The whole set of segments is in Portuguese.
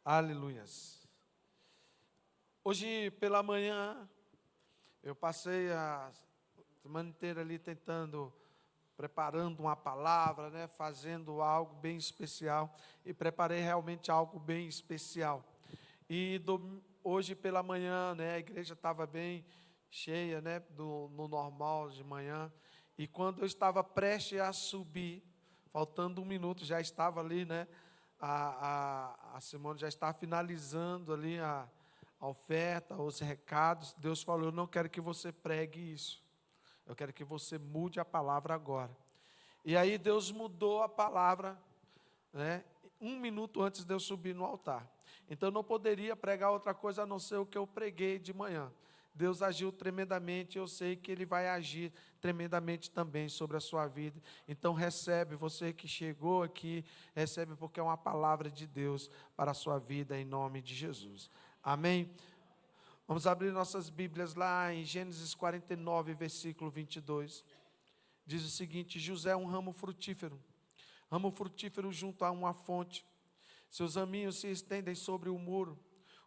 Aleluias. Hoje pela manhã, eu passei a semana inteira ali preparando uma palavra, né, fazendo algo bem especial, e preparei realmente algo bem especial. E hoje pela manhã, né, a igreja estava bem cheia, né, no normal de manhã, e quando eu estava prestes a subir, faltando 1 minuto, já estava ali, né, a Simone já estava finalizando ali a oferta, os recados. Deus falou: eu não quero que você pregue isso, eu quero que você mude a palavra agora. E aí Deus mudou a palavra, né, 1 minuto antes de eu subir no altar. Então eu não poderia pregar outra coisa a não ser o que eu preguei de manhã. Deus agiu tremendamente, eu sei que Ele vai agir tremendamente também sobre a sua vida. Então recebe, você que chegou aqui, recebe, porque é uma palavra de Deus para a sua vida, em nome de Jesus. Amém? Vamos abrir nossas Bíblias lá em Gênesis 49, versículo 22. Diz o seguinte: José é um ramo frutífero junto a uma fonte. Seus raminhos se estendem sobre o muro.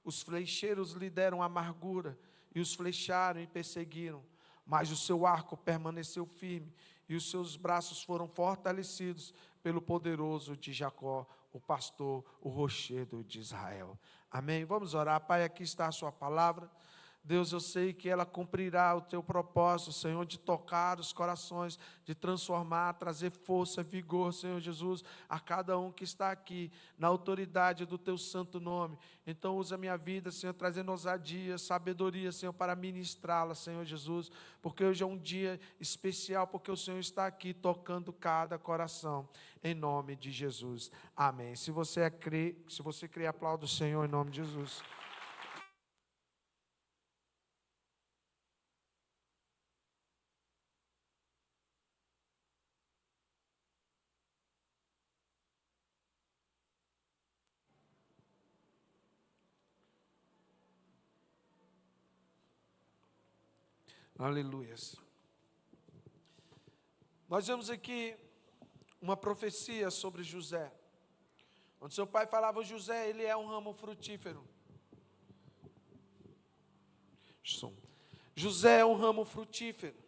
Os flecheiros lhe deram amargura, e os flecharam e perseguiram. Mas o seu arco permaneceu firme, e os seus braços foram fortalecidos pelo poderoso de Jacó, o pastor, o rochedo de Israel. Amém? Vamos orar. Pai, aqui está a sua palavra. Deus, eu sei que ela cumprirá o teu propósito, Senhor, de tocar os corações, de transformar, trazer força, vigor, Senhor Jesus, a cada um que está aqui, na autoridade do teu santo nome. Então usa a minha vida, Senhor, trazendo ousadia, sabedoria, Senhor, para ministrá-la, Senhor Jesus, porque hoje é um dia especial, porque o Senhor está aqui tocando cada coração, em nome de Jesus. Amém. Se você crê, aplauda o Senhor em nome de Jesus. Aleluias. Nós vemos aqui uma profecia sobre José, onde seu pai falava: José, ele é um ramo frutífero. José é um ramo frutífero,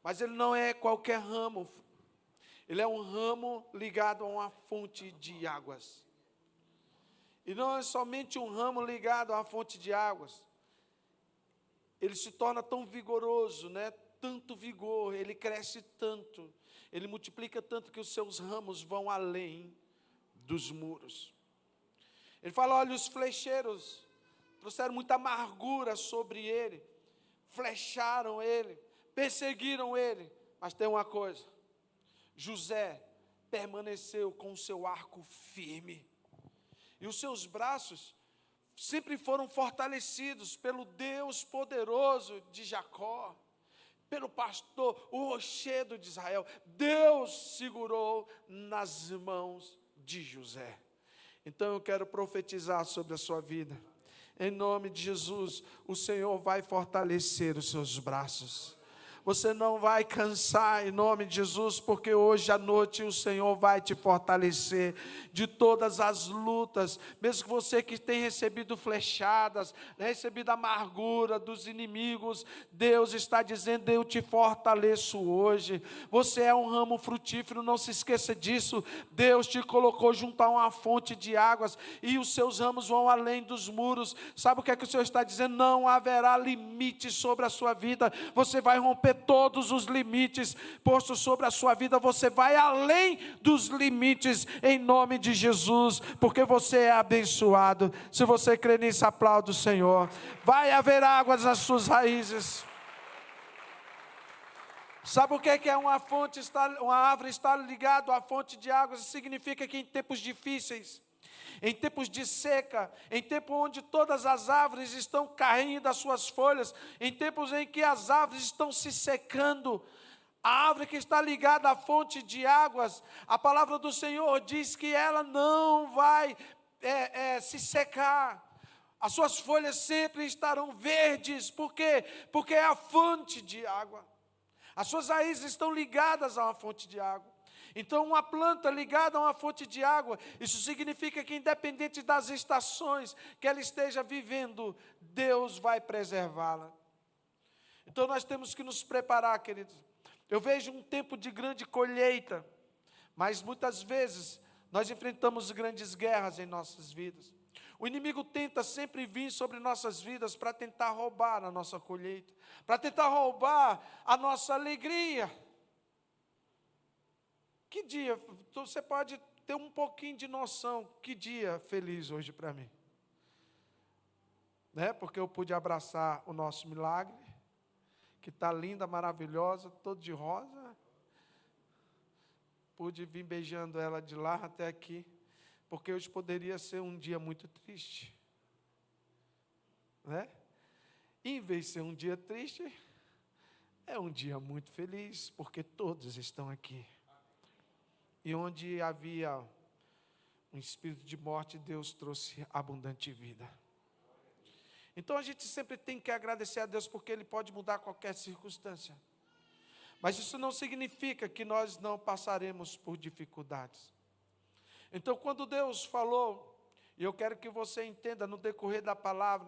mas ele não é qualquer ramo. Ele é um ramo ligado a uma fonte de águas. E não é somente um ramo ligado a uma fonte de águas. Ele se torna tão vigoroso, né? Tanto vigor, ele cresce tanto, ele multiplica tanto que os seus ramos vão além dos muros. Ele fala: olha, os flecheiros trouxeram muita amargura sobre ele, flecharam ele, perseguiram ele, mas tem uma coisa: José permaneceu com o seu arco firme, e os seus braços sempre foram fortalecidos pelo Deus poderoso de Jacó, pelo pastor, o rochedo de Israel. Deus segurou nas mãos de José. Então eu quero profetizar sobre a sua vida. Em nome de Jesus, o Senhor vai fortalecer os seus braços. Você não vai cansar, em nome de Jesus, porque hoje à noite o Senhor vai te fortalecer de todas as lutas. Mesmo que você que tem recebido flechadas, recebido amargura dos inimigos, Deus está dizendo: eu te fortaleço hoje. Você é um ramo frutífero, não se esqueça disso. Deus te colocou junto a uma fonte de águas, e os seus ramos vão além dos muros. Sabe o que é que o Senhor está dizendo? Não haverá limite sobre a sua vida. Você vai romper todos os limites postos sobre a sua vida. Você vai além dos limites, em nome de Jesus, porque você é abençoado. Se você crê nisso, aplauda o Senhor. Vai haver águas nas suas raízes. Sabe o que é uma fonte, uma árvore estar ligado à fonte de águas? Significa que em tempos difíceis, em tempos de seca, em tempos onde todas as árvores estão caindo as suas folhas, em tempos em que as árvores estão se secando, a árvore que está ligada à fonte de águas, a palavra do Senhor diz que ela não vai se secar. As suas folhas sempre estarão verdes. Por quê? Porque é a fonte de água. As suas raízes estão ligadas a uma fonte de água. Então, uma planta ligada a uma fonte de água, isso significa que independente das estações que ela esteja vivendo, Deus vai preservá-la. Então, nós temos que nos preparar, queridos. Eu vejo um tempo de grande colheita, mas muitas vezes nós enfrentamos grandes guerras em nossas vidas. O inimigo tenta sempre vir sobre nossas vidas para tentar roubar a nossa colheita, para tentar roubar a nossa alegria. Que dia, você pode ter um pouquinho de noção, que dia feliz hoje para mim. Né? Porque eu pude abraçar o nosso milagre, que está linda, maravilhosa, todo de rosa. Pude vir beijando ela de lá até aqui, porque hoje poderia ser um dia muito triste. Né? E em vez de ser um dia triste, é um dia muito feliz, porque todos estão aqui. E onde havia um espírito de morte, Deus trouxe abundante vida. Então a gente sempre tem que agradecer a Deus, porque Ele pode mudar qualquer circunstância. Mas isso não significa que nós não passaremos por dificuldades. Então, quando Deus falou, e eu quero que você entenda no decorrer da palavra,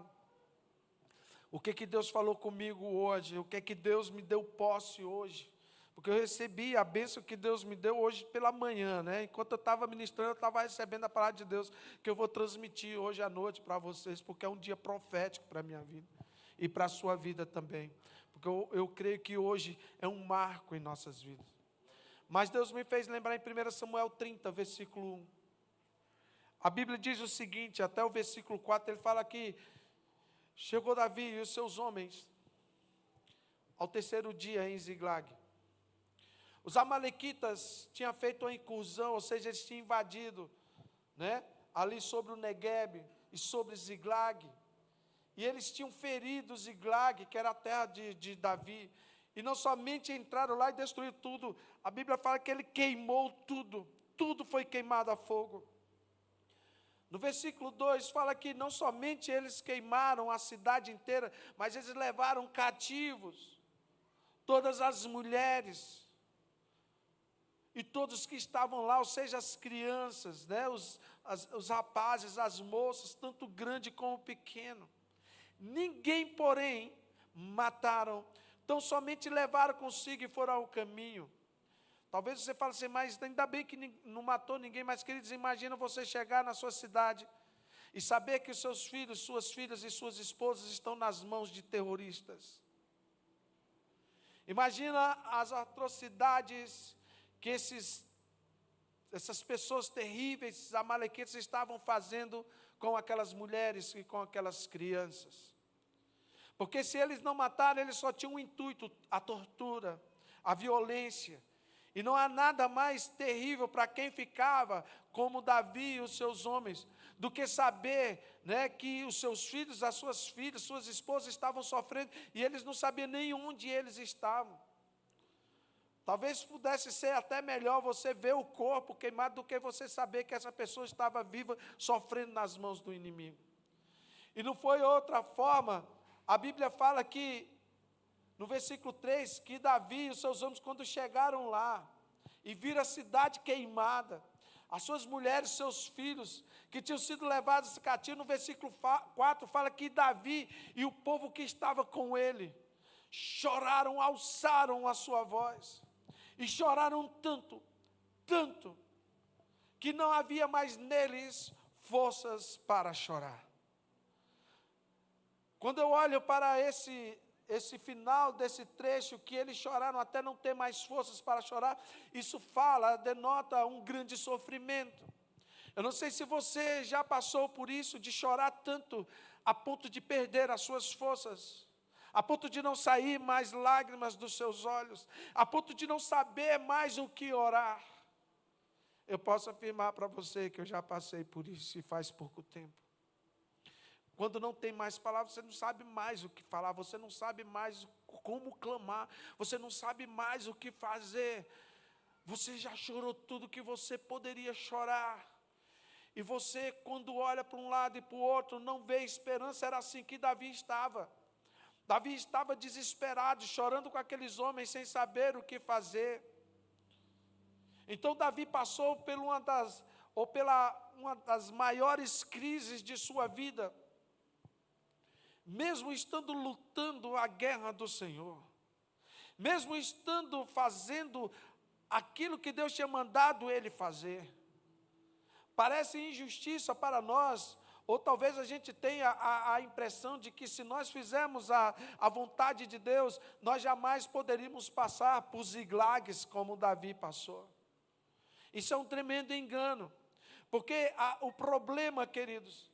o que Deus falou comigo hoje, o que Deus me deu posse hoje, porque eu recebi a bênção que Deus me deu hoje pela manhã, né? Enquanto eu estava ministrando, eu estava recebendo a palavra de Deus, que eu vou transmitir hoje à noite para vocês, porque é um dia profético para a minha vida, e para a sua vida também. Porque eu creio que hoje é um marco em nossas vidas. Mas Deus me fez lembrar em 1 Samuel 30, versículo 1. A Bíblia diz o seguinte, até o versículo 4, ele fala que chegou Davi e os seus homens ao terceiro dia em Ziglag. Os amalequitas tinham feito uma incursão, ou seja, eles tinham invadido, né, ali sobre o Negueb e sobre Ziglag. E eles tinham ferido Ziglag, que era a terra de Davi. E não somente entraram lá e destruíram tudo. A Bíblia fala que ele queimou tudo. Tudo foi queimado a fogo. No versículo 2 fala que não somente eles queimaram a cidade inteira, mas eles levaram cativos todas as mulheres e todos que estavam lá, ou seja, as crianças, né, os rapazes, as moças, tanto grande como pequeno. Ninguém, porém, mataram, então somente levaram consigo e foram ao caminho. Talvez você fale assim, mas ainda bem que não matou ninguém, mas queridos, imagina você chegar na sua cidade e saber que os seus filhos, suas filhas e suas esposas estão nas mãos de terroristas. Imagina as atrocidades que essas pessoas terríveis, esses amalequitas, estavam fazendo com aquelas mulheres e com aquelas crianças. Porque se eles não mataram, eles só tinham um intuito, a tortura, a violência. E não há nada mais terrível para quem ficava como Davi e os seus homens, do que saber, né, que os seus filhos, as suas filhas, suas esposas estavam sofrendo, e eles não sabiam nem onde eles estavam. Talvez pudesse ser até melhor você ver o corpo queimado do que você saber que essa pessoa estava viva, sofrendo nas mãos do inimigo. E não foi outra forma. A Bíblia fala que, no versículo 3, que Davi e os seus homens, quando chegaram lá e viram a cidade queimada, as suas mulheres, seus filhos, que tinham sido levados cativos, no versículo 4, fala que Davi e o povo que estava com ele, choraram, alçaram a sua voz, e choraram tanto, tanto, que não havia mais neles forças para chorar. Quando eu olho para esse final desse trecho, que eles choraram até não ter mais forças para chorar, isso denota um grande sofrimento. Eu não sei se você já passou por isso, de chorar tanto, a ponto de perder as suas forças, a ponto de não sair mais lágrimas dos seus olhos, a ponto de não saber mais o que orar. Eu posso afirmar para você que eu já passei por isso e faz pouco tempo. Quando não tem mais palavras, você não sabe mais o que falar, você não sabe mais como clamar, você não sabe mais o que fazer. Você já chorou tudo que você poderia chorar. E você, quando olha para um lado e para o outro, não vê esperança. Era assim que Davi estava. Davi estava desesperado, chorando com aqueles homens, sem saber o que fazer. Então Davi passou por uma das maiores crises de sua vida, mesmo estando lutando a guerra do Senhor, mesmo estando fazendo aquilo que Deus tinha mandado ele fazer. Parece injustiça para nós, ou talvez a gente tenha a impressão de que se nós fizermos a vontade de Deus, nós jamais poderíamos passar por Ziglags como Davi passou. Isso é um tremendo engano, porque o problema, queridos,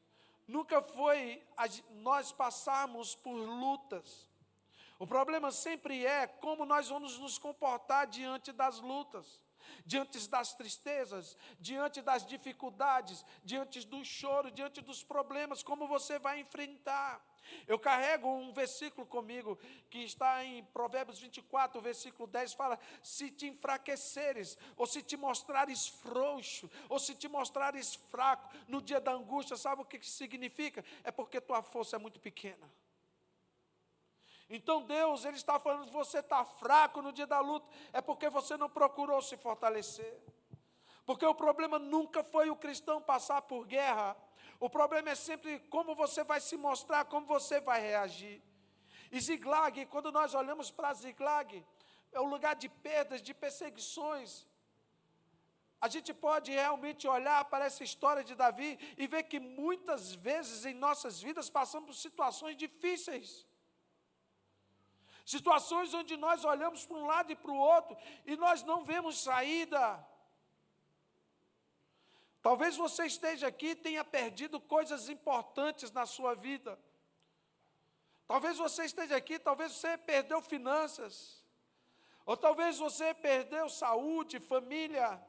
nunca foi nós passarmos por lutas. O problema sempre é como nós vamos nos comportar diante das lutas, diante das tristezas, diante das dificuldades, diante do choro, diante dos problemas, como você vai enfrentar. Eu carrego um versículo comigo, que está em Provérbios 24, versículo 10, fala: se te enfraqueceres, ou se te mostrares frouxo, ou se te mostrares fraco, no dia da angústia, sabe o que significa? É porque tua força é muito pequena. Então Deus, Ele está falando, você está fraco no dia da luta, é porque você não procurou se fortalecer. Porque o problema nunca foi o cristão passar por guerra, o problema é sempre como você vai se mostrar, como você vai reagir. E Ziglag, quando nós olhamos para Ziglag, é um lugar de perdas, de perseguições. A gente pode realmente olhar para essa história de Davi e ver que muitas vezes em nossas vidas passamos por situações difíceis. Situações onde nós olhamos para um lado e para o outro e nós não vemos saída. Talvez você esteja aqui e tenha perdido coisas importantes na sua vida. Talvez você esteja aqui, talvez você perdeu finanças. Ou talvez você perdeu saúde, família.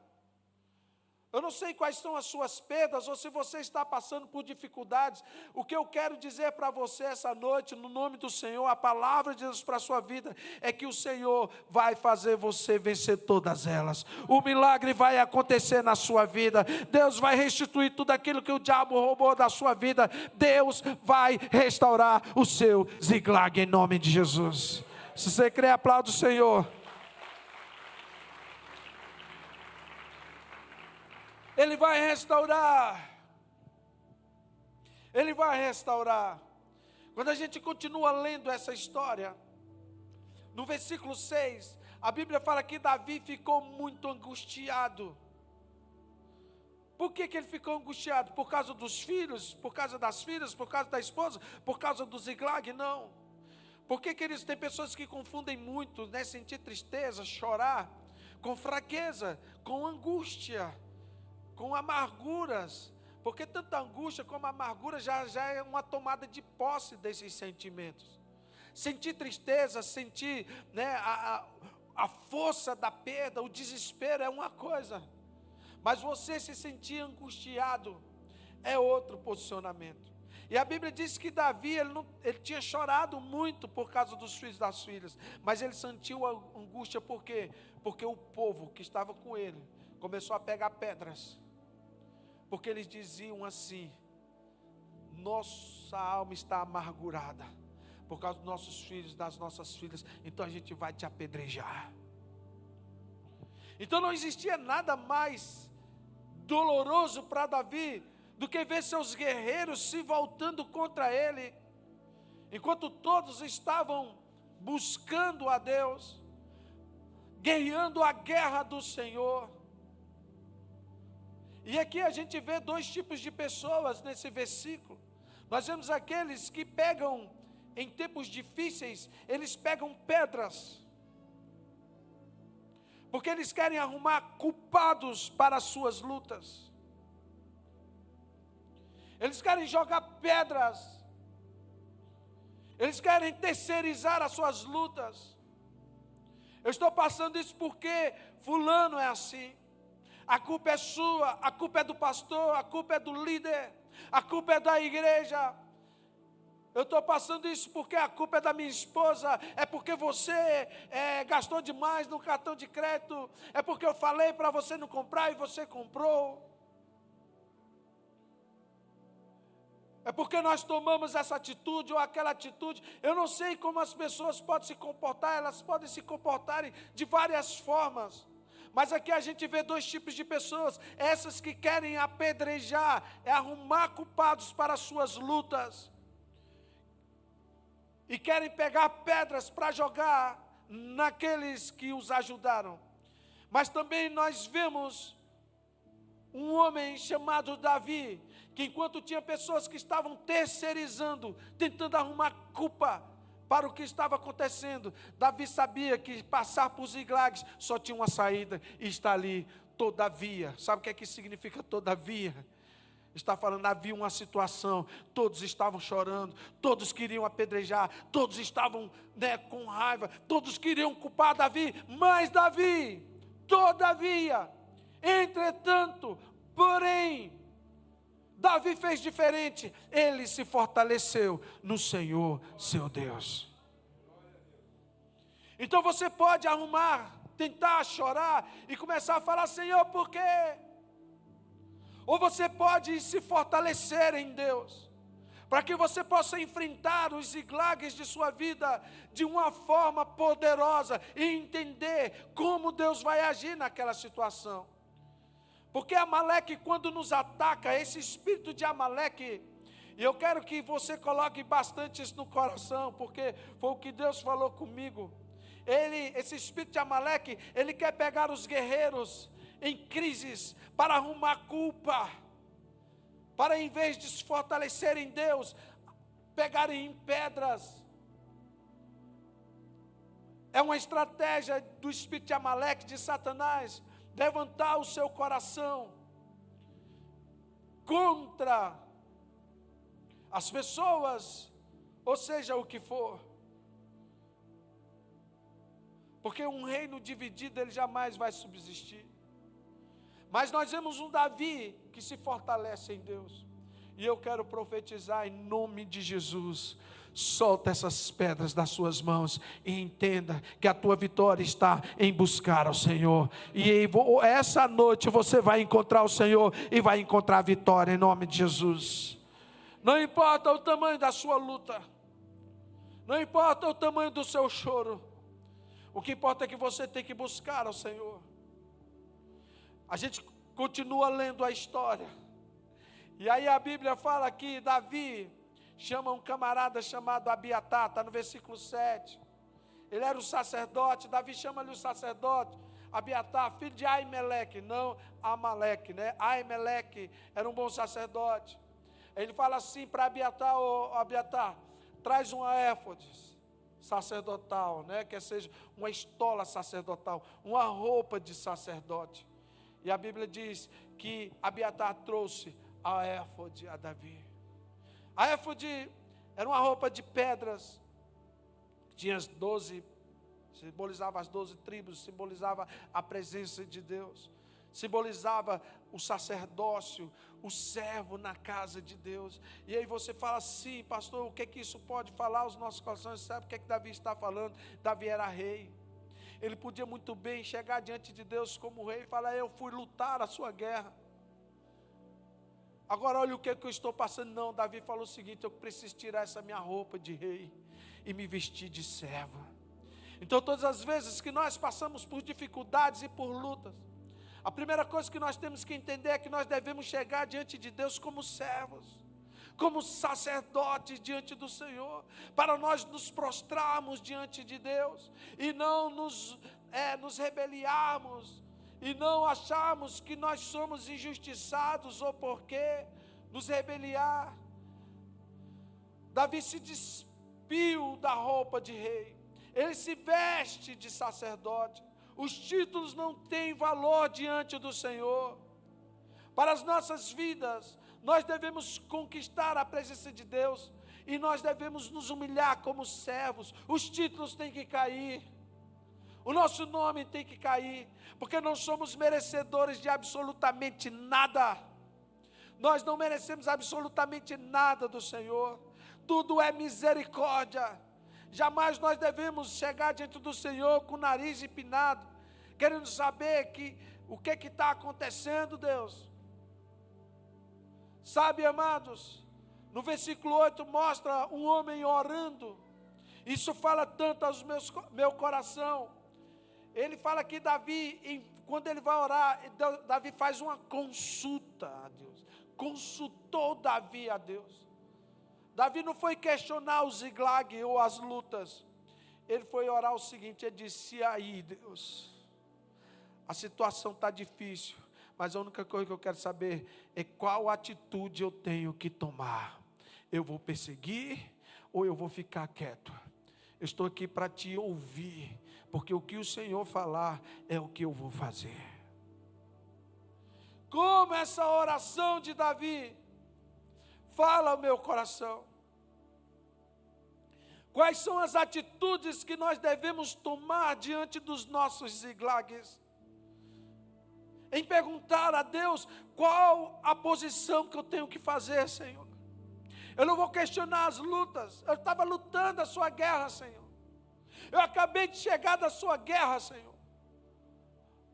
Eu não sei quais são as suas perdas, ou se você está passando por dificuldades. O que eu quero dizer para você essa noite, no nome do Senhor, a palavra de Deus para a sua vida, é que o Senhor vai fazer você vencer todas elas. O milagre vai acontecer na sua vida. Deus vai restituir tudo aquilo que o diabo roubou da sua vida. Deus vai restaurar o seu Ziglag em nome de Jesus. Se você crê, aplaude o Senhor. Ele vai restaurar. Ele vai restaurar. Quando a gente continua lendo essa história, no versículo 6, a Bíblia fala que Davi ficou muito angustiado. Por que ele ficou angustiado? Por causa dos filhos? Por causa das filhas? Por causa da esposa? Por causa do Ziglag? Não. Por que eles têm pessoas que confundem muito, né? Sentir tristeza, chorar, com fraqueza, com angústia, com amarguras, porque tanta angústia como amargura já é uma tomada de posse desses sentimentos. Sentir tristeza, sentir, né, a força da perda, o desespero é uma coisa, mas você se sentir angustiado é outro posicionamento. E a Bíblia diz que Davi, ele tinha chorado muito por causa dos filhos e das filhas, mas ele sentiu a angústia por quê? Porque o povo que estava com ele começou a pegar pedras, porque eles diziam assim: nossa alma está amargurada por causa dos nossos filhos, das nossas filhas, então a gente vai te apedrejar. Então não existia nada mais doloroso para Davi do que ver seus guerreiros se voltando contra ele, enquanto todos estavam buscando a Deus, guerreando a guerra do Senhor. E aqui a gente vê dois tipos de pessoas nesse versículo. Nós vemos aqueles que pegam, em tempos difíceis, eles pegam pedras, porque eles querem arrumar culpados para as suas lutas. Eles querem jogar pedras, eles querem terceirizar as suas lutas. Eu estou passando isso porque fulano é assim. A culpa é sua, a culpa é do pastor, a culpa é do líder, a culpa é da igreja. Eu estou passando isso porque a culpa é da minha esposa, é porque você gastou demais no cartão de crédito, é porque eu falei para você não comprar e você comprou. É porque nós tomamos essa atitude ou aquela atitude. Eu não sei como as pessoas podem se comportar, elas podem se comportarem de várias formas. Mas aqui a gente vê dois tipos de pessoas: essas que querem apedrejar, arrumar culpados para as suas lutas, e querem pegar pedras para jogar naqueles que os ajudaram. Mas também nós vemos um homem chamado Davi, que enquanto tinha pessoas que estavam terceirizando, tentando arrumar culpa para o que estava acontecendo, Davi sabia que passar por Ziglag só tinha uma saída, e está ali, todavia. Sabe o que é que significa todavia? Está falando, havia uma situação, todos estavam chorando, todos queriam apedrejar, todos estavam, com raiva, todos queriam culpar Davi, mas Davi, todavia, entretanto, porém, Davi fez diferente, ele se fortaleceu no Senhor, seu Deus. Então você pode arrumar, tentar chorar e começar a falar, Senhor, por quê? Ou você pode se fortalecer em Deus, para que você possa enfrentar os ziglags de sua vida de uma forma poderosa e entender como Deus vai agir naquela situação. Porque Amaleque, quando nos ataca, esse espírito de Amaleque, e eu quero que você coloque bastante isso no coração, porque foi o que Deus falou comigo. Esse espírito de Amaleque, ele quer pegar os guerreiros em crises para arrumar culpa, para em vez de se fortalecer em Deus, pegarem em pedras. É uma estratégia do espírito de Amaleque, de Satanás, levantar o seu coração contra as pessoas, ou seja, o que for. Porque um reino dividido, ele jamais vai subsistir. Mas nós vemos um Davi que se fortalece em Deus. E eu quero profetizar em nome de Jesus. Solta essas pedras das suas mãos e entenda que a tua vitória está em buscar ao Senhor. E essa noite você vai encontrar o Senhor e vai encontrar a vitória em nome de Jesus. Não importa o tamanho da sua luta, não importa o tamanho do seu choro, o que importa é que você tem que buscar ao Senhor. A gente continua lendo a história, e aí a Bíblia fala que Davi chama um camarada chamado Abiatar, está no versículo 7. Ele era o sacerdote, Davi chama-lhe o sacerdote, Abiatar, filho de Aimeleque, não Amaleque, né? Aimeleque era um bom sacerdote. Ele fala assim para Abiatar, Abiatar, traz uma éfode sacerdotal, né? Que seja uma estola sacerdotal, uma roupa de sacerdote. E a Bíblia diz que Abiatar trouxe a éfode a Davi. A éfode era uma roupa de pedras, tinha as 12, simbolizava as 12 tribos, simbolizava a presença de Deus, simbolizava o sacerdócio, o servo na casa de Deus. E aí você fala assim, pastor, o que é que isso pode falar aos nossos corações? Sabe o que é que Davi está falando? Davi era rei, ele podia muito bem chegar diante de Deus como rei e falar, eu fui lutar a sua guerra. Agora olha o que eu estou passando. Não, Davi falou o seguinte, eu preciso tirar essa minha roupa de rei e me vestir de servo. Então todas as vezes que nós passamos por dificuldades e por lutas, a primeira coisa que nós temos que entender é que nós devemos chegar diante de Deus como servos, como sacerdotes diante do Senhor, para nós nos prostrarmos diante de Deus, e não nos rebeliarmos, e não acharmos que nós somos injustiçados, ou porque nos rebeliar. Davi se despiu da roupa de rei, ele se veste de sacerdote. Os títulos não têm valor diante do Senhor. Para as nossas vidas, nós devemos conquistar a presença de Deus, e nós devemos nos humilhar como servos. Os títulos têm que cair, o nosso nome tem que cair, porque não somos merecedores de absolutamente nada. Nós não merecemos absolutamente nada do Senhor, tudo é misericórdia. Jamais nós devemos chegar diante do Senhor com o nariz empinado, querendo saber o que está acontecendo, Deus. Sabe, amados, no versículo 8 mostra um homem orando. Isso fala tanto ao meu coração. Ele fala que Davi quando ele vai orar, Davi faz uma consulta a Deus. Consultou Davi a Deus. Davi não foi questionar o Ziklag ou as lutas. Ele foi orar o seguinte, ele disse: e aí, Deus, a situação está difícil, mas a única coisa que eu quero saber é qual atitude eu tenho que tomar. Eu vou perseguir ou eu vou ficar quieto? Eu estou aqui para te ouvir, porque o que o Senhor falar é o que eu vou fazer. Como essa oração de Davi fala ao meu coração. Quais são as atitudes que nós devemos tomar diante dos nossos Ziklags? Em perguntar a Deus, qual a posição que eu tenho que fazer, Senhor? Eu não vou questionar as lutas, eu estava lutando a sua guerra, Senhor. Eu acabei de chegar da sua guerra, Senhor.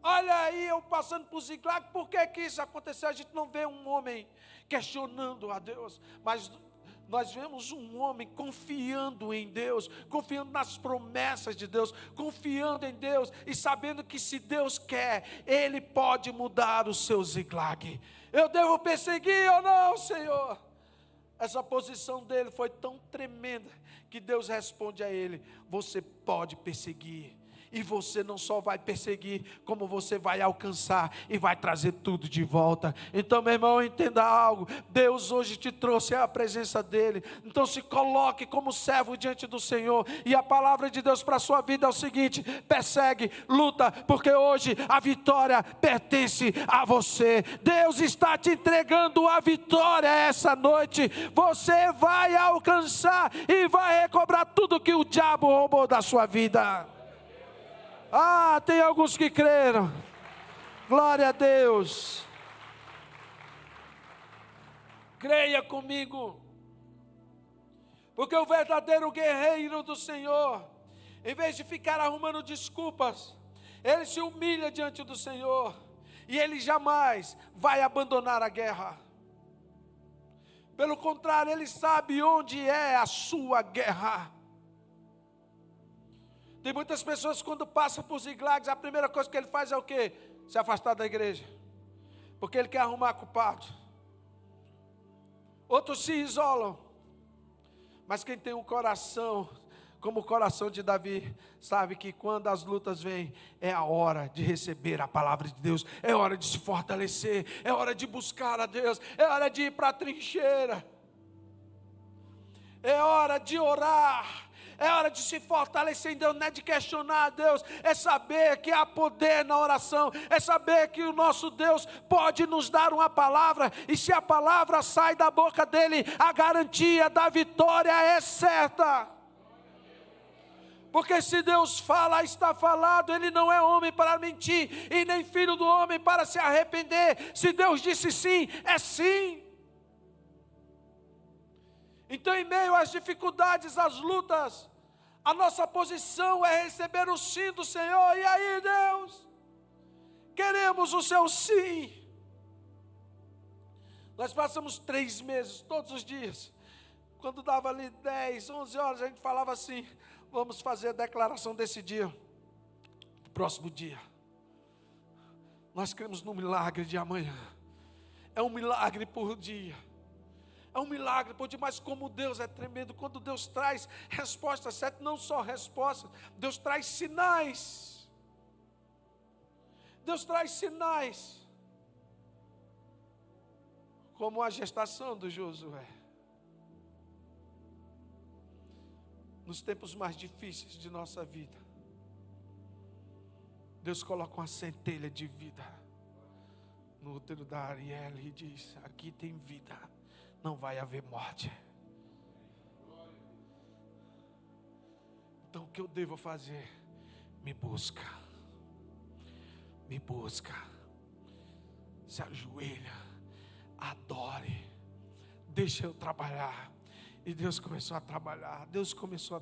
Olha aí, eu passando por Ziklag, por que isso aconteceu? A gente não vê um homem questionando a Deus, mas nós vemos um homem confiando em Deus, confiando nas promessas de Deus, confiando em Deus e sabendo que se Deus quer, Ele pode mudar o seu Ziklag. Eu devo perseguir ou não, Senhor? Essa posição dele foi tão tremenda que Deus responde a ele: você pode perseguir. E você não só vai perseguir, como você vai alcançar e vai trazer tudo de volta. Então, meu irmão, entenda algo. Deus hoje te trouxe à presença dEle. Então se coloque como servo diante do Senhor. E a palavra de Deus para a sua vida é o seguinte: persegue, luta, porque hoje a vitória pertence a você. Deus está te entregando a vitória essa noite. Você vai alcançar e vai recobrar tudo que o diabo roubou da sua vida. Ah, tem alguns que creram. Glória a Deus. Creia comigo. Porque o verdadeiro guerreiro do Senhor, em vez de ficar arrumando desculpas, ele se humilha diante do Senhor. E ele jamais vai abandonar a guerra. Pelo contrário, ele sabe onde é a sua guerra. Tem muitas pessoas que quando passam por Ziklags, a primeira coisa que ele faz é o quê? Se afastar da igreja. Porque ele quer arrumar culpado. Outros se isolam. Mas quem tem um coração como o coração de Davi, sabe que quando as lutas vêm, é a hora de receber a palavra de Deus, é hora de se fortalecer, é hora de buscar a Deus, é hora de ir para a trincheira, é hora de orar, é hora de se fortalecer em Deus, não é de questionar a Deus, é saber que há poder na oração, é saber que o nosso Deus pode nos dar uma palavra, e se a palavra sai da boca dele, a garantia da vitória é certa. Porque se Deus fala, está falado. Ele não é homem para mentir, e nem filho do homem para se arrepender. Se Deus disse sim, é sim. Então, em meio às dificuldades, às lutas, a nossa posição é receber o sim do Senhor. E aí, Deus, queremos o seu sim. Nós passamos 3 meses, todos os dias. Quando dava ali 10, 11 horas, a gente falava assim: vamos fazer a declaração desse dia, do próximo dia. Nós cremos no milagre de amanhã. É um milagre por dia. É um milagre por dia, mas como Deus é tremendo, quando Deus traz respostas certas, não só respostas, Deus traz sinais. Deus traz sinais. Como a gestação do Josué. Nos tempos mais difíceis de nossa vida, Deus coloca uma centelha de vida no útero da Arielle e diz: aqui tem vida, não vai haver morte. Então o que eu devo fazer? Me busca, se ajoelha, adore, deixa eu trabalhar. E Deus começou a trabalhar, Deus começou a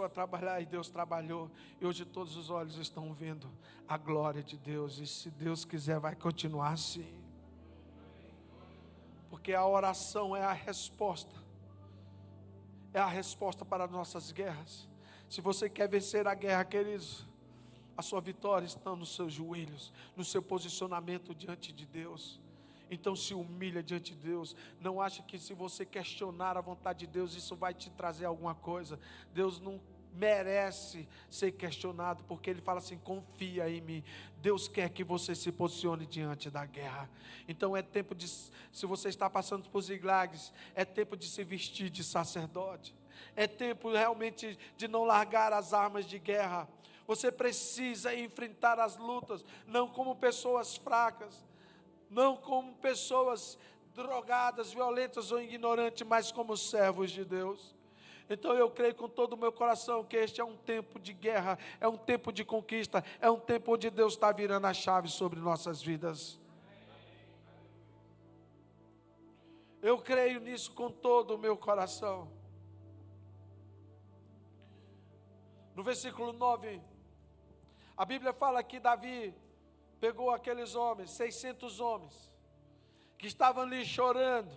trabalhar e Deus trabalhou. E hoje todos os olhos estão vendo a glória de Deus. E se Deus quiser, vai continuar assim. Porque a oração é a resposta. É a resposta para nossas guerras. Se você quer vencer a guerra, queridos, A sua vitória está nos seus joelhos, no seu posicionamento diante de Deus. Então se humilha diante de Deus. Não acha que se você questionar a vontade de Deus, isso vai te trazer alguma coisa. Deus não merece ser questionado, porque Ele fala assim: confia em mim. Deus quer que você se posicione diante da guerra. Então é tempo de, se você está passando por Ziglags, é tempo de se vestir de sacerdote. É tempo realmente de não largar as armas de guerra. Você precisa enfrentar as lutas, não como pessoas fracas, não como pessoas drogadas, violentas ou ignorantes, mas como servos de Deus. Então eu creio com todo o meu coração que este é um tempo de guerra, é um tempo de conquista, é um tempo onde Deus está virando a chave sobre nossas vidas. Eu creio nisso com todo o meu coração. No versículo 9, a Bíblia fala que Davi pegou aqueles homens, 600 homens, que estavam ali chorando,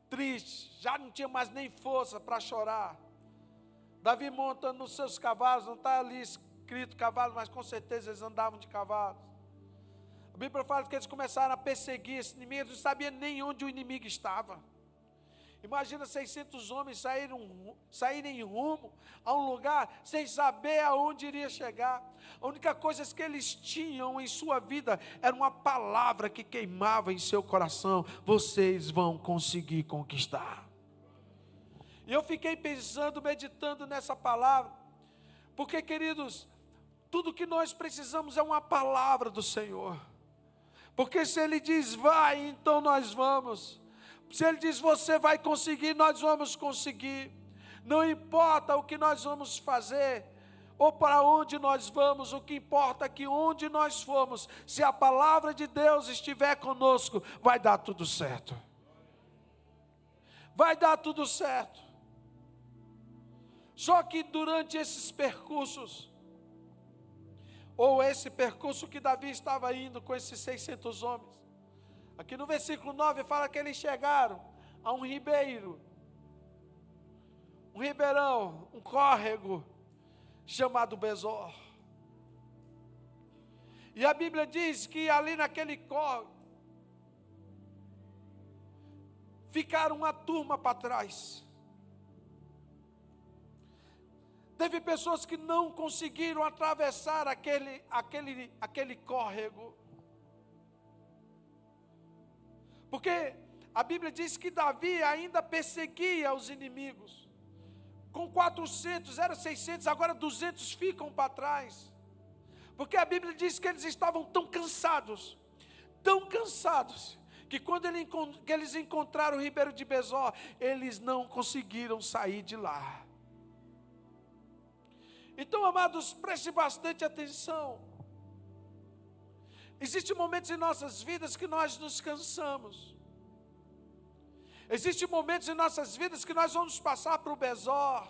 tristes, já não tinha mais nem força para chorar. Davi monta nos seus cavalos, não está ali escrito cavalo, mas com certeza eles andavam de cavalos. A Bíblia fala que eles começaram a perseguir esse inimigo, eles não sabiam nem onde o inimigo estava. Imagina 600 homens saírem rumo a um lugar sem saber aonde iria chegar. A única coisa que eles tinham em sua vida era uma palavra que queimava em seu coração: vocês vão conseguir conquistar. E eu fiquei pensando, meditando nessa palavra, porque, queridos, tudo que nós precisamos é uma palavra do Senhor. Porque se Ele diz vai, então nós vamos. Se Ele diz você vai conseguir, nós vamos conseguir. Não importa o que nós vamos fazer, ou para onde nós vamos, o que importa é que onde nós formos, se a palavra de Deus estiver conosco, vai dar tudo certo. Vai dar tudo certo. Só que durante esses percursos, ou esse percurso que Davi estava indo com esses 600 homens, aqui no versículo 9 fala que eles chegaram a um ribeiro, um ribeirão, um córrego, chamado Besor. E a Bíblia diz que ali naquele córrego, ficaram uma turma para trás. Teve pessoas que não conseguiram atravessar aquele córrego. Porque a Bíblia diz que Davi ainda perseguia os inimigos. Com 400, era 600, agora 200 ficam para trás. Porque a Bíblia diz que eles estavam tão cansados, que quando eles encontraram o ribeiro de Besor, eles não conseguiram sair de lá. Então, amados, preste bastante atenção. Existem momentos em nossas vidas que nós nos cansamos. Existem momentos em nossas vidas que nós vamos passar por Besor,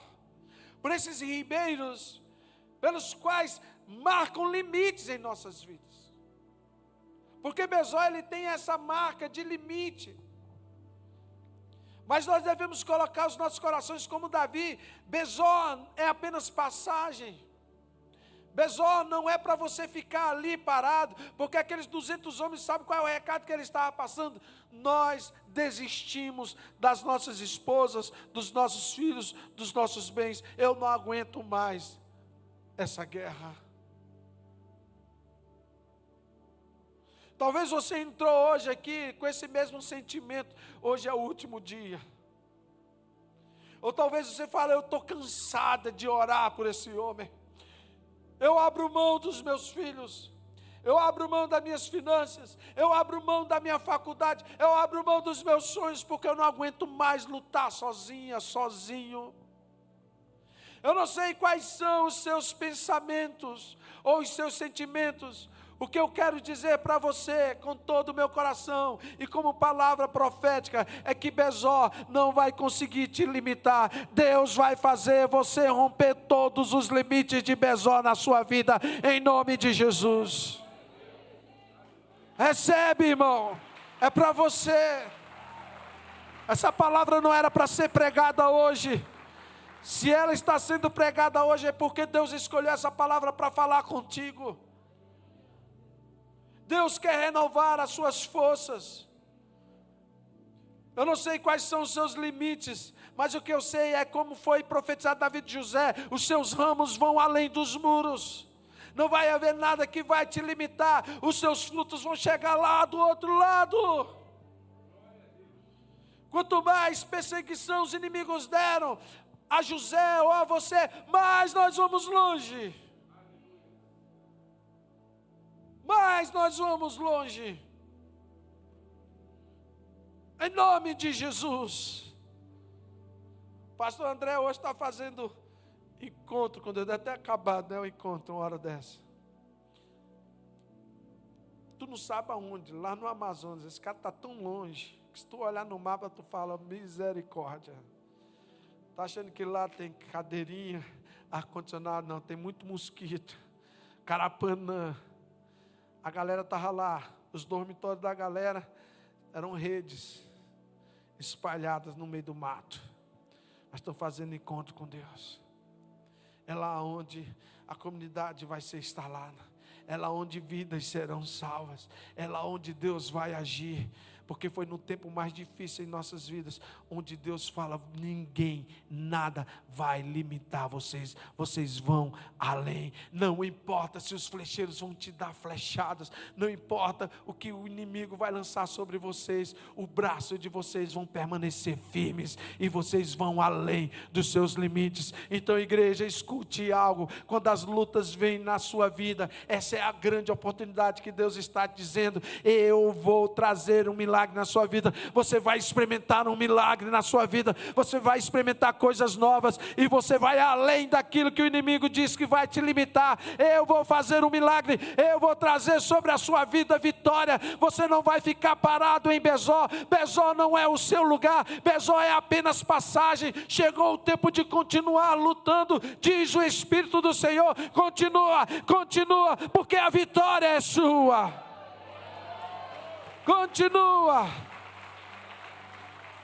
por esses ribeiros, pelos quais marcam limites em nossas vidas. Porque Besor, ele tem essa marca de limite. Mas nós devemos colocar os nossos corações como Davi. Besor é apenas passagem. Besor não é para você ficar ali parado, porque aqueles 200 homens sabem qual é o recado que ele estava passando. Nós desistimos das nossas esposas, dos nossos filhos, dos nossos bens. Eu não aguento mais essa guerra. Talvez você entrou hoje aqui com esse mesmo sentimento. Hoje é o último dia. Ou talvez você fale: eu estou cansada de orar por esse homem. Eu abro mão dos meus filhos. Eu abro mão das minhas finanças. Eu abro mão da minha faculdade. Eu abro mão dos meus sonhos, porque eu não aguento mais lutar sozinha, sozinho. Eu não sei quais são os seus pensamentos ou os seus sentimentos. O que eu quero dizer para você, com todo o meu coração, e como palavra profética, é que Besor não vai conseguir te limitar. Deus vai fazer você romper todos os limites de Besor na sua vida, em nome de Jesus. Recebe, irmão, é para você. Essa palavra não era para ser pregada hoje. Se ela está sendo pregada hoje, é porque Deus escolheu essa palavra para falar contigo. Deus quer renovar as suas forças. Eu não sei quais são os seus limites, mas o que eu sei é como foi profetizado da vida de José: os seus ramos vão além dos muros. Não vai haver nada que vai te limitar. Os seus frutos vão chegar lá do outro lado. Quanto mais perseguição os inimigos deram a José ou a você, mais nós vamos longe. Mais nós vamos longe. Em nome de Jesus. Pastor André hoje está fazendo encontro, quando deve ter acabado, né, o encontro, uma hora dessa. Tu não sabe aonde, lá no Amazonas, esse cara está tão longe, que se tu olhar no mapa, tu fala, misericórdia. Está achando que lá tem cadeirinha, ar-condicionado? Não, tem muito mosquito, carapanã. A galera estava lá, os dormitórios da galera eram redes espalhadas no meio do mato. Mas estão fazendo encontro com Deus. É lá onde a comunidade vai ser instalada. É lá onde vidas serão salvas. É lá onde Deus vai agir. Porque foi no tempo mais difícil em nossas vidas, onde Deus fala, ninguém, nada vai limitar vocês. Vocês vão além. Não importa se os flecheiros vão te dar flechadas. Não importa o que o inimigo vai lançar sobre vocês. O braço de vocês vão permanecer firmes. E vocês vão além dos seus limites. Então, igreja, escute algo. Quando as lutas vêm na sua vida, essa é a grande oportunidade que Deus está dizendo. Eu vou trazer um milagre na sua vida. Você vai experimentar um milagre na sua vida. Você vai experimentar coisas novas. E você vai além daquilo que o inimigo diz que vai te limitar. Eu vou fazer um milagre. Eu vou trazer sobre a sua vida vitória. Você não vai ficar parado em Bezó. Bezó não é o seu lugar. Bezó é apenas passagem. Chegou o tempo de continuar lutando, diz o Espírito do Senhor. Continua, continua, porque a vitória é sua. Continua.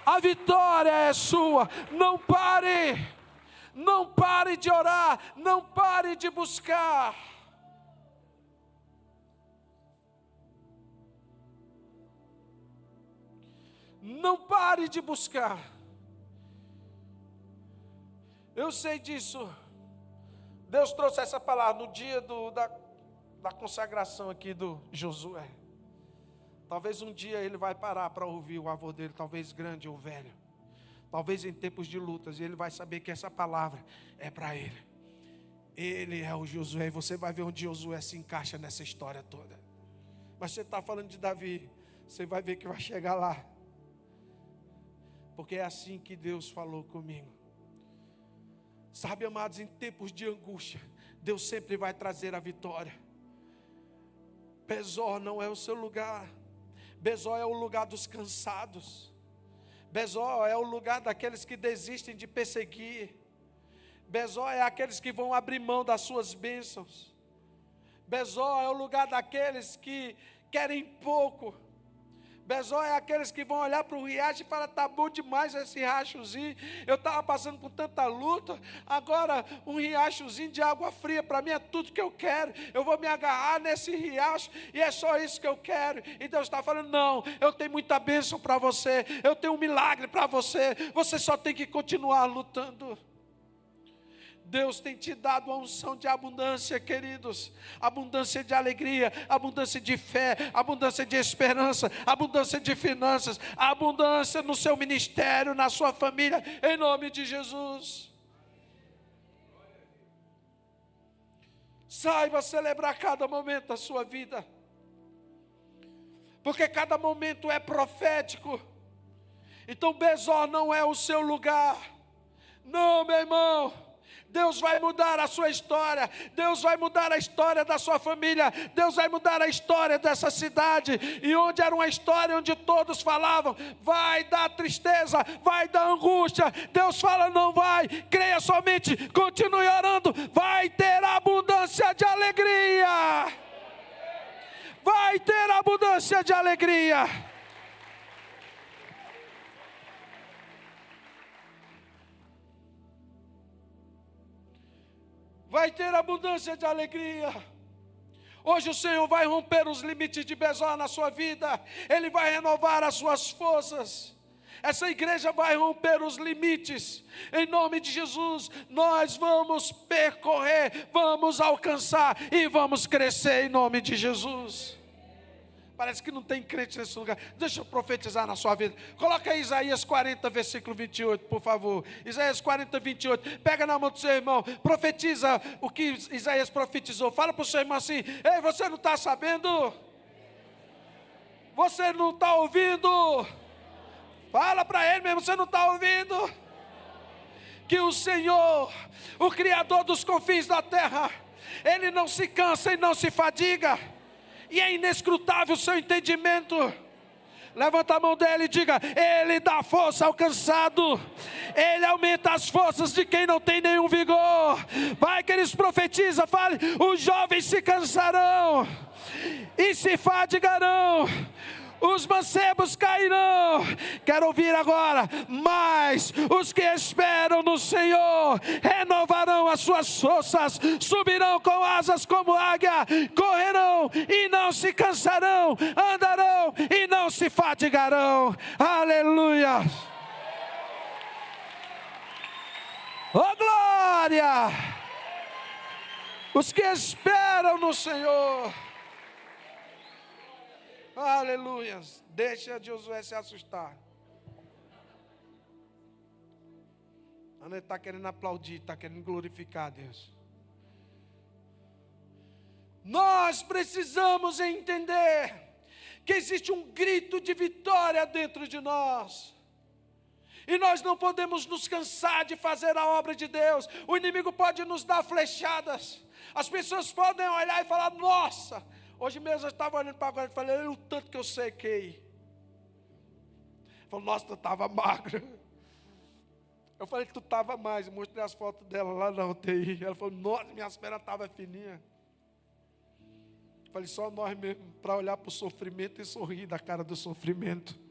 A vitória é sua. Não pare. Não pare de orar. Não pare de buscar. Não pare de buscar. Eu sei disso. Deus trouxe essa palavra no dia da consagração aqui do Josué. Talvez um dia ele vai parar para ouvir o avô dele, talvez grande ou velho. Talvez em tempos de lutas, ele vai saber que essa palavra é para ele. Ele é o Josué, e você vai ver onde Josué se encaixa nessa história toda. Mas você está falando de Davi, você vai ver que vai chegar lá. Porque é assim que Deus falou comigo. Sabe, amados, em tempos de angústia, Deus sempre vai trazer a vitória. Bezó não é o seu lugar. Bezó é o lugar dos cansados. Bezó é o lugar daqueles que desistem de perseguir. Bezó é aqueles que vão abrir mão das suas bênçãos. Bezó é o lugar daqueles que querem pouco. Bezó é aqueles que vão olhar para o riacho e falar, tá bom demais esse riachozinho, eu estava passando por tanta luta, agora um riachozinho de água fria, para mim é tudo que eu quero, eu vou me agarrar nesse riacho, e é só isso que eu quero. E Deus está falando, não, eu tenho muita bênção para você, eu tenho um milagre para você, você só tem que continuar lutando. Deus tem te dado a unção de abundância, queridos. Abundância de alegria, abundância de fé, abundância de esperança, abundância de finanças, abundância no seu ministério, na sua família, em nome de Jesus. Saiba celebrar cada momento da sua vida, porque cada momento é profético. Então Bezó não é o seu lugar. Não, meu irmão. Deus vai mudar a sua história. Deus vai mudar a história da sua família. Deus vai mudar a história dessa cidade. E onde era uma história onde todos falavam, vai dar tristeza, vai dar angústia, Deus fala, não vai, creia somente, continue orando, vai ter abundância de alegria. Vai ter abundância de alegria. vai ter abundância de alegria. Hoje o Senhor vai romper os limites de Bezor na sua vida. Ele vai renovar as suas forças. Essa igreja vai romper os limites. Em nome de Jesus, nós vamos percorrer, vamos alcançar e vamos crescer em nome de Jesus. Parece que não tem crente nesse lugar. Deixa eu profetizar na sua vida. Coloca aí Isaías 40, versículo 28, por favor. Isaías 40, 28. Pega na mão do seu irmão. Profetiza o que Isaías profetizou. Fala para o seu irmão assim: ei, você não está sabendo? Você não está ouvindo? Fala para ele mesmo, você não está ouvindo? Que o Senhor, o Criador dos confins da terra, Ele não se cansa e não se fadiga. E é inescrutável o seu entendimento. Levanta a mão dele e diga: Ele dá força ao cansado, Ele aumenta as forças de quem não tem nenhum vigor. Vai que eles profetizam, fale: os jovens se cansarão e se fadigarão, os mancebos cairão. Quero ouvir agora: mas os que esperam no Senhor renovarão as suas forças, subirão com asas como águia, correrão e não se cansarão, andarão e não se fadigarão. Aleluia! Oh glória! Os que esperam no Senhor. Aleluia. Deixa Josué se assustar. Ele está querendo aplaudir, está querendo glorificar a Deus. Nós precisamos entender que existe um grito de vitória dentro de nós. E nós não podemos nos cansar de fazer a obra de Deus. O inimigo pode nos dar flechadas. As pessoas podem olhar e falar: nossa, hoje mesmo eu estava olhando para agora e falei: o tanto que eu sequei. Falei: nossa, tu estava magro. Eu falei: tu estava mais. Eu mostrei as fotos dela lá na UTI. Ela falou: nossa, minhas pernas estavam fininhas. Eu falei: só nós mesmo, para olhar para o sofrimento e sorrir da cara do sofrimento.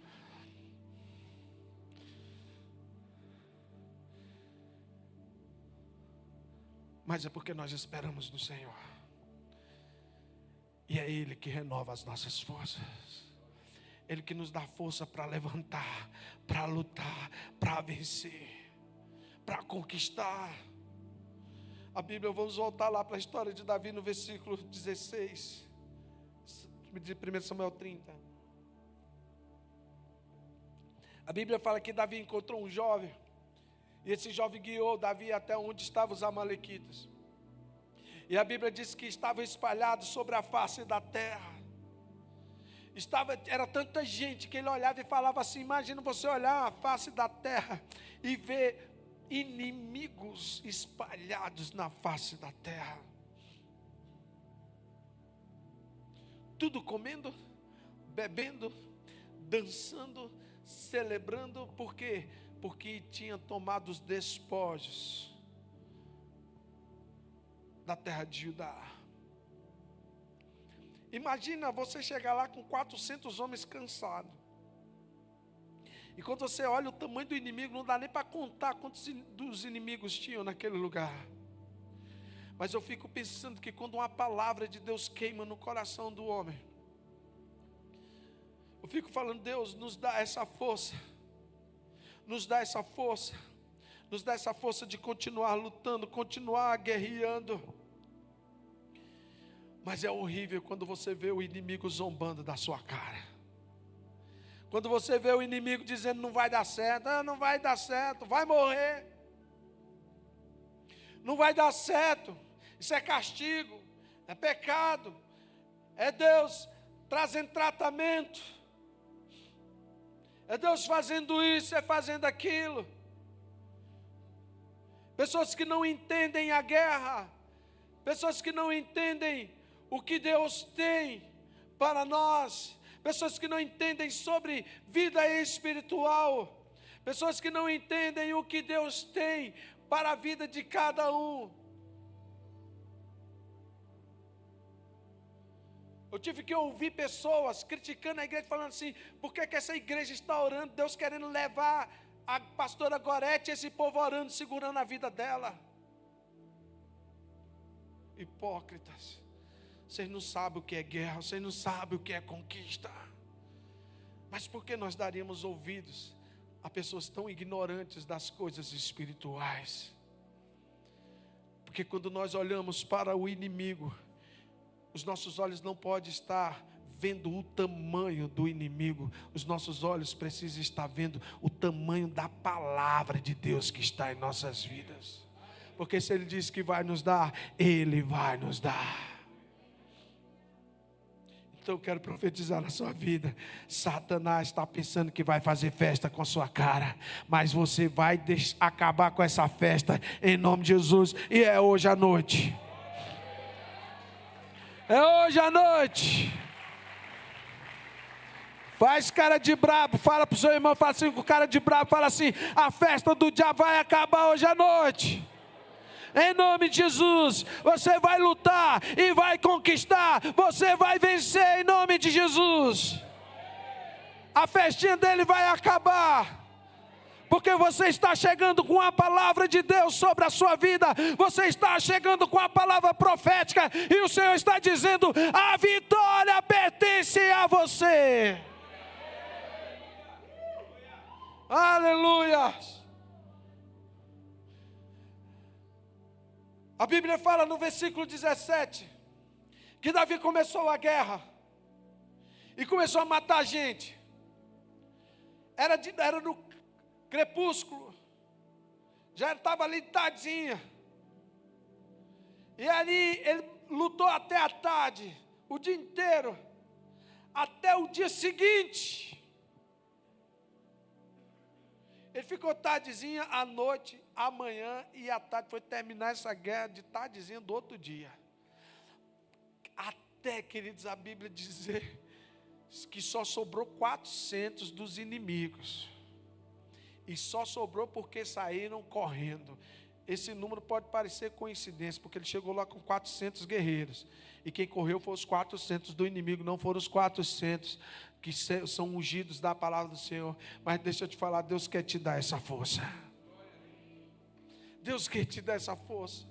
Mas é porque nós esperamos no Senhor. E é Ele que renova as nossas forças. Ele que nos dá força para levantar, para lutar, para vencer, para conquistar. A Bíblia, vamos voltar lá para a história de Davi no versículo 16. De 1 Samuel 30. A Bíblia fala que Davi encontrou um jovem. E esse jovem guiou Davi até onde estavam os amalequitas. E a Bíblia diz que estavam espalhados sobre a face da terra. Era tanta gente que ele olhava e falava assim: imagina você olhar a face da terra e ver inimigos espalhados na face da terra. Tudo comendo, bebendo, dançando, celebrando. Por quê? Porque tinha tomado os despojos da terra de Judá. Imagina você chegar lá com 400 homens cansados. E quando você olha o tamanho do inimigo, não dá nem para contar quantos dos inimigos tinham naquele lugar. Mas eu fico pensando que quando uma palavra de Deus queima no coração do homem, eu fico falando: Deus, nos dá essa força. Nos dá essa força. Nos dá essa força de continuar lutando, continuar guerreando. Mas é horrível quando você vê o inimigo zombando da sua cara. Quando você vê o inimigo dizendo: não vai dar certo, não vai dar certo, vai morrer. Não vai dar certo, isso é castigo, é pecado, é Deus trazendo tratamento, é Deus fazendo isso, é fazendo aquilo. Pessoas que não entendem a guerra, pessoas que não entendem o que Deus tem para nós, pessoas que não entendem sobre vida espiritual, pessoas que não entendem o que Deus tem para a vida de cada um. Eu tive que ouvir pessoas criticando a igreja, falando assim: por que essa igreja está orando, Deus querendo levar a pastora Gorete, esse povo orando, segurando a vida dela. hipócritas. Vocês não sabem o que é guerra, vocês não sabem o que é conquista. Mas por que nós daríamos ouvidos a pessoas tão ignorantes das coisas espirituais? Porque quando nós olhamos para o inimigo, os nossos olhos não podem estar vendo o tamanho do inimigo. Os nossos olhos precisam estar vendo o tamanho da palavra de Deus que está em nossas vidas. Porque se Ele diz que vai nos dar, Ele vai nos dar. Então eu quero profetizar na sua vida. Satanás está pensando que vai fazer festa com a sua cara, mas você vai acabar com essa festa em nome de Jesus. E é hoje à noite. É hoje à noite. Faz cara de brabo, fala para o seu irmão, fala assim com cara de brabo, fala assim: a festa do diabo vai acabar hoje à noite. Em nome de Jesus, você vai lutar e vai conquistar, você vai vencer em nome de Jesus. A festinha dele vai acabar, porque você está chegando com a palavra de Deus sobre a sua vida, você está chegando com a palavra profética, e o Senhor está dizendo: a vitória pertence a você. Aleluia. A Bíblia fala no versículo 17, que Davi começou a guerra, e começou a matar gente. Era no crepúsculo, já estava ali tardinha, e ali ele lutou até a tarde, o dia inteiro, até o dia seguinte. Ele ficou tardezinha, à noite, amanhã e à tarde. Foi terminar essa guerra de tardezinha do outro dia. Até, queridos, a Bíblia dizer que só sobrou 400 dos inimigos. E só sobrou porque saíram correndo. Esse número pode parecer coincidência, porque ele chegou lá com 400 guerreiros. E quem correu foram os 400 do inimigo, não foram os 400 que são ungidos da palavra do Senhor. Mas deixa eu te falar, Deus quer te dar essa força. Deus quer te dar essa força.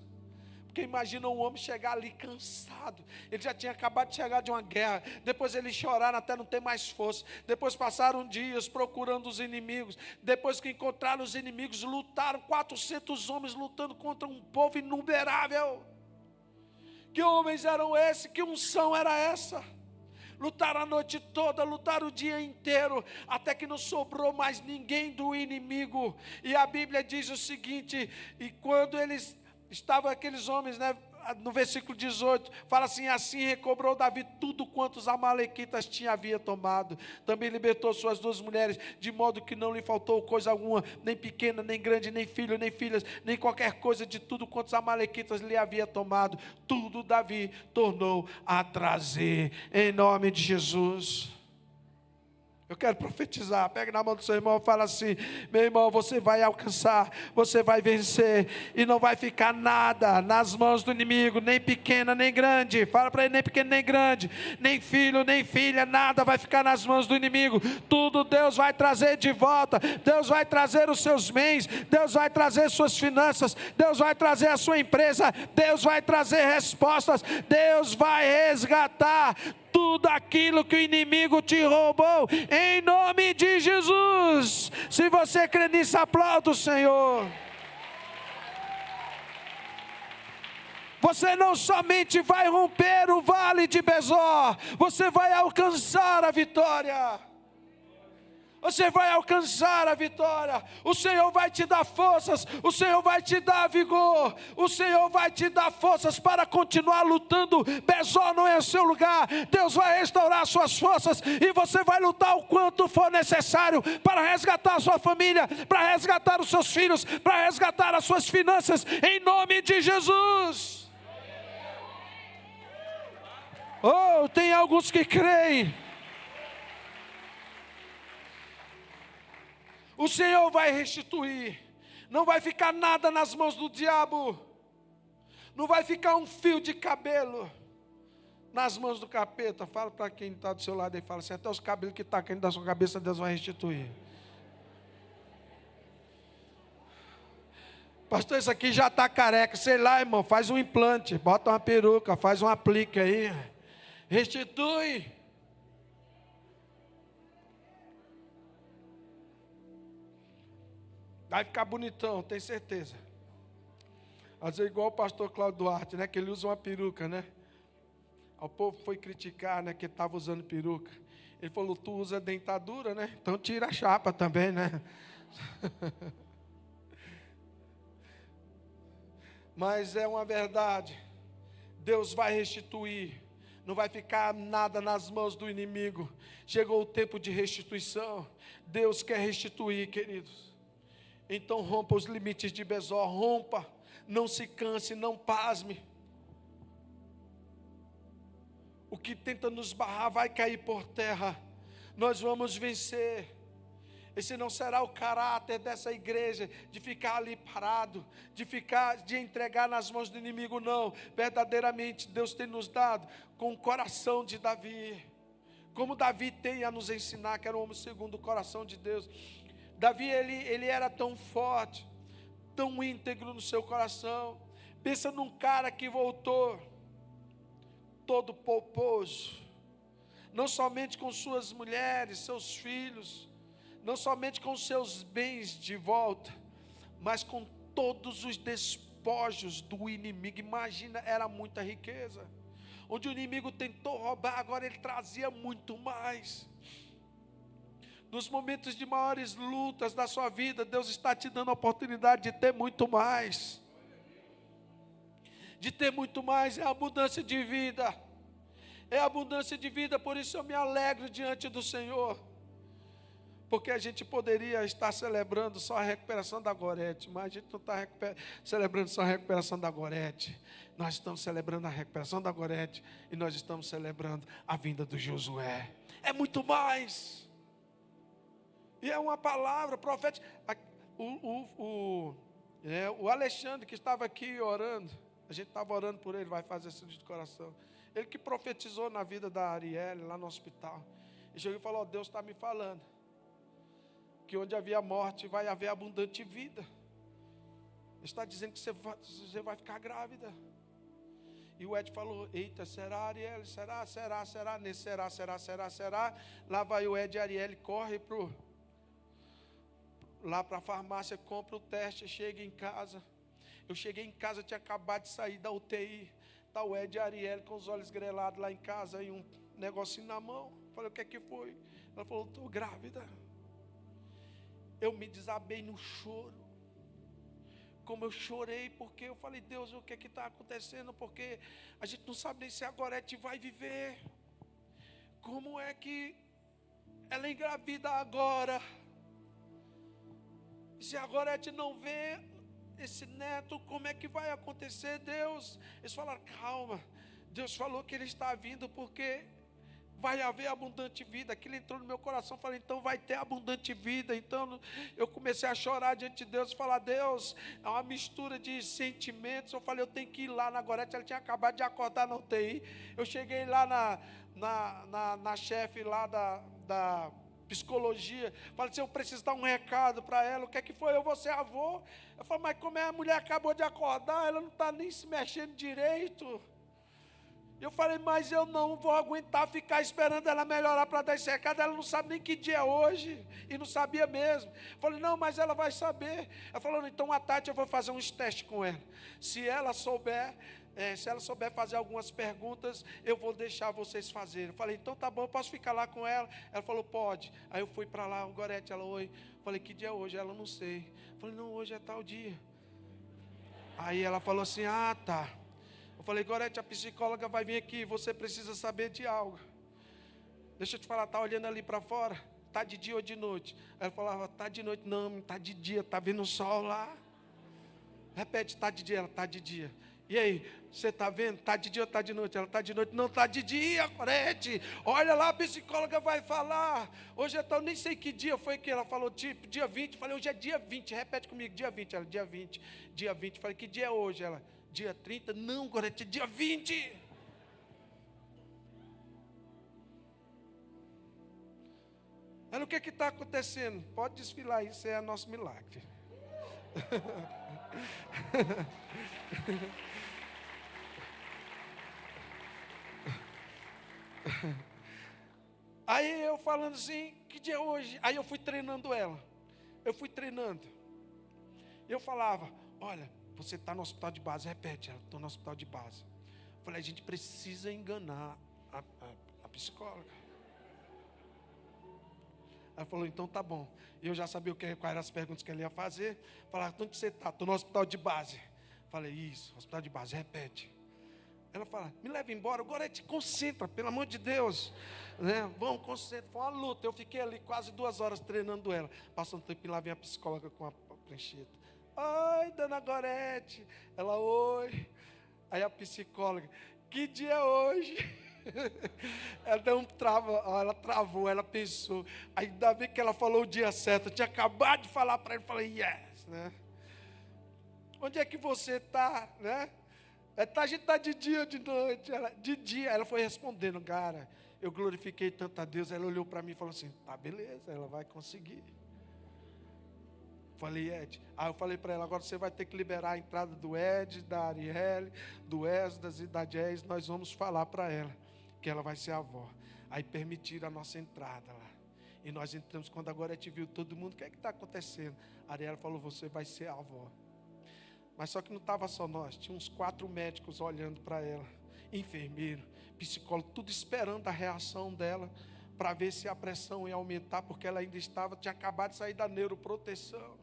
Porque imagina um homem chegar ali cansado. Ele já tinha acabado de chegar de uma guerra. Depois eles choraram até não ter mais força. Depois passaram dias procurando os inimigos. Depois que encontraram os inimigos, lutaram. 400 homens lutando contra um povo inumerável. Que homens eram esses? Que unção era essa? Lutaram a noite toda, lutaram o dia inteiro, até que não sobrou mais ninguém do inimigo. E a Bíblia diz o seguinte: e quando eles estavam, aqueles homens, né, no versículo 18, fala assim: assim recobrou Davi tudo quanto os amalequitas havia tomado. Também libertou suas 2 mulheres, de modo que não lhe faltou coisa alguma, nem pequena, nem grande, nem filho, nem filhas, nem qualquer coisa de tudo quanto os amalequitas lhe havia tomado. Tudo Davi tornou a trazer, em nome de Jesus. Eu quero profetizar. Pega na mão do seu irmão e fala assim: meu irmão, você vai alcançar, você vai vencer, e não vai ficar nada nas mãos do inimigo, nem pequena, nem grande. Fala para ele: nem pequeno, nem grande, nem filho, nem filha, nada vai ficar nas mãos do inimigo. Tudo Deus vai trazer de volta. Deus vai trazer os seus bens, Deus vai trazer suas finanças, Deus vai trazer a sua empresa, Deus vai trazer respostas, Deus vai resgatar tudo aquilo que o inimigo te roubou, em nome de Jesus. Se você crê nisso, aplauda o Senhor. Você não somente vai romper o vale de Besor, você vai alcançar a vitória. Você vai alcançar a vitória. O Senhor vai te dar forças, o Senhor vai te dar vigor, o Senhor vai te dar forças para continuar lutando. Besor não é o seu lugar. Deus vai restaurar suas forças, e você vai lutar o quanto for necessário para resgatar a sua família, para resgatar os seus filhos, para resgatar as suas finanças, em nome de Jesus. Oh, tem alguns que creem. O Senhor vai restituir. Não vai ficar nada nas mãos do diabo. Não vai ficar um fio de cabelo nas mãos do capeta. Fala para quem está do seu lado e fala assim: até os cabelos que estão caindo da sua cabeça, Deus vai restituir. Pastor, isso aqui já está careca. Sei lá, irmão, faz um implante, bota uma peruca, faz um aplique aí. Restitui. Vai ficar bonitão, tenho certeza. Às vezes igual o pastor Cláudio Duarte, né? Que ele usa uma peruca, né? O povo foi criticar, né? Que ele estava usando peruca. Ele falou, tu usa dentadura, né? Então tira a chapa também, né? Mas é uma verdade. Deus vai restituir. Não vai ficar nada nas mãos do inimigo. Chegou o tempo de restituição. Deus quer restituir, queridos. Então rompa os limites de Bezor, rompa. Não se canse, não pasme. O que tenta nos barrar vai cair por terra. Nós vamos vencer. Esse não será o caráter dessa igreja, de ficar ali parado, de entregar nas mãos do inimigo, não. Verdadeiramente Deus tem nos dado com o coração de Davi. Como Davi tem a nos ensinar, que era um homem segundo o coração de Deus. Davi, ele era tão forte, tão íntegro no seu coração. Pensa num cara que voltou todo polposo, não somente com suas mulheres, seus filhos, não somente com seus bens de volta, mas com todos os despojos do inimigo. Imagina, era muita riqueza. Onde o inimigo tentou roubar, agora ele trazia muito mais. Nos momentos de maiores lutas da sua vida, Deus está te dando a oportunidade de ter muito mais. De ter muito mais, é abundância de vida. É abundância de vida, por isso eu me alegro diante do Senhor. Porque a gente poderia estar celebrando só a recuperação da Gorete, mas a gente não está celebrando só a recuperação da Gorete. Nós estamos celebrando a recuperação da Gorete e nós estamos celebrando a vinda do Josué. É muito mais. E é uma palavra profética. O Alexandre que estava aqui orando, a gente estava orando por ele, vai fazer esse de coração. Ele que profetizou na vida da Arielle, lá no hospital. E chegou e falou, Deus está me falando que onde havia morte vai haver abundante vida. Ele está dizendo que você vai ficar grávida. E o Ed falou, eita, será, Arielle? Será? Nesse será. Lá vai o Ed e a Arielle, corre lá para a farmácia, compra o teste, chega em casa. Eu cheguei em casa, tinha acabado de sair da UTI. Está o Ed e a Arielle com os olhos grelados lá em casa e um negocinho na mão. Falei, o que é que foi? Ela falou, estou grávida. Eu me desabei no choro. Como eu chorei, porque eu falei, Deus, o que é que está acontecendo? Porque a gente não sabe nem se a Gorete vai viver. Como é que ela engravida agora? Se a Gorete não vê esse neto, como é que vai acontecer, Deus? Eles falaram, calma, Deus falou que Ele está vindo porque vai haver abundante vida. Aquilo entrou no meu coração, falei, então vai ter abundante vida. Então eu comecei a chorar diante de Deus, falar, Deus, é uma mistura de sentimentos. Eu falei, eu tenho que ir lá na Gorete, ela tinha acabado de acordar na UTI. Eu cheguei lá na chefe lá da psicologia, falei assim, eu preciso dar um recado para ela. O que é que foi? Eu vou ser avô. Eu falei, mas como a mulher acabou de acordar, ela não está nem se mexendo direito. Eu falei, mas eu não vou aguentar ficar esperando ela melhorar para dar esse recado. Ela não sabe nem que dia é hoje, e não sabia mesmo. Eu falei, não, mas ela vai saber. Ela falou, então à tarde eu vou fazer uns testes com ela. Se ela souber fazer algumas perguntas, eu vou deixar vocês fazerem. Eu falei, então tá bom, eu posso ficar lá com ela? Ela falou, pode. Aí eu fui para lá, Gorete, ela, oi. Eu falei, que dia é hoje? Ela, não sei. Eu falei, não, hoje é tal dia. Aí ela falou assim, ah, tá. Eu falei, Gorete, a psicóloga vai vir aqui, você precisa saber de algo. Deixa eu te falar, tá olhando ali para fora? Tá de dia ou de noite? Aí ela falava, tá de noite. Não, tá de dia, tá vendo o sol lá. Repete, tá de dia? Ela, tá de dia. E aí, você está vendo? Está de dia ou está de noite? Ela está de noite. Não, está de dia, Gorete. Olha lá, a psicóloga vai falar. Hoje é tal, nem sei que dia foi que ela falou, tipo, dia 20. Falei, hoje é dia 20. Repete comigo, dia 20. Ela, dia 20. Dia 20. Falei, que dia é hoje? Ela, dia 30. Não, Gorete, dia 20. Ela, o que está acontecendo? Pode desfilar, isso é nosso milagre. Aí eu falando assim, que dia é hoje? Aí eu fui treinando ela. Eu fui treinando. Eu falava, olha, você está no hospital de base. Repete, ela, estou no hospital de base. Eu falei, a gente precisa enganar a psicóloga. Ela falou, então tá bom. E eu já sabia quais eram as perguntas que ela ia fazer. Falava, onde você está? Estou no hospital de base. Falei, isso, hospital de base, repete. Ela fala, me leva embora, agora te concentra, pelo amor de Deus. Né? Vamos, concentra. Foi uma luta. Eu fiquei ali quase 2 horas treinando ela. Passou um tempo e lá vem a psicóloga com a prancheta. Oi, dona Gorete. Ela, oi. Aí a psicóloga, que dia é hoje? Ela deu um trava, ela travou, ela pensou. Ainda bem que ela falou o dia certo. Eu tinha acabado de falar para ele, falei, yes, né? Onde é que você está, né? A gente está de dia ou de noite? Ela, de dia. Ela foi respondendo, cara, eu glorifiquei tanto a Deus. Ela olhou para mim e falou assim, tá, beleza, ela vai conseguir. Falei, Ed. Aí eu falei para ela, agora você vai ter que liberar a entrada do Ed, da Arielle, do Esdas e da Jazz. Nós vamos falar para ela que ela vai ser a avó. Aí permitiram a nossa entrada lá. E nós entramos, quando a Gorete viu todo mundo, o que é que está acontecendo? A Arielle falou, você vai ser a avó. Mas só que não estava só nós, tinha uns 4 médicos olhando para ela, enfermeiro, psicólogo, tudo esperando a reação dela, para ver se a pressão ia aumentar, porque ela ainda tinha acabado de sair da neuroproteção.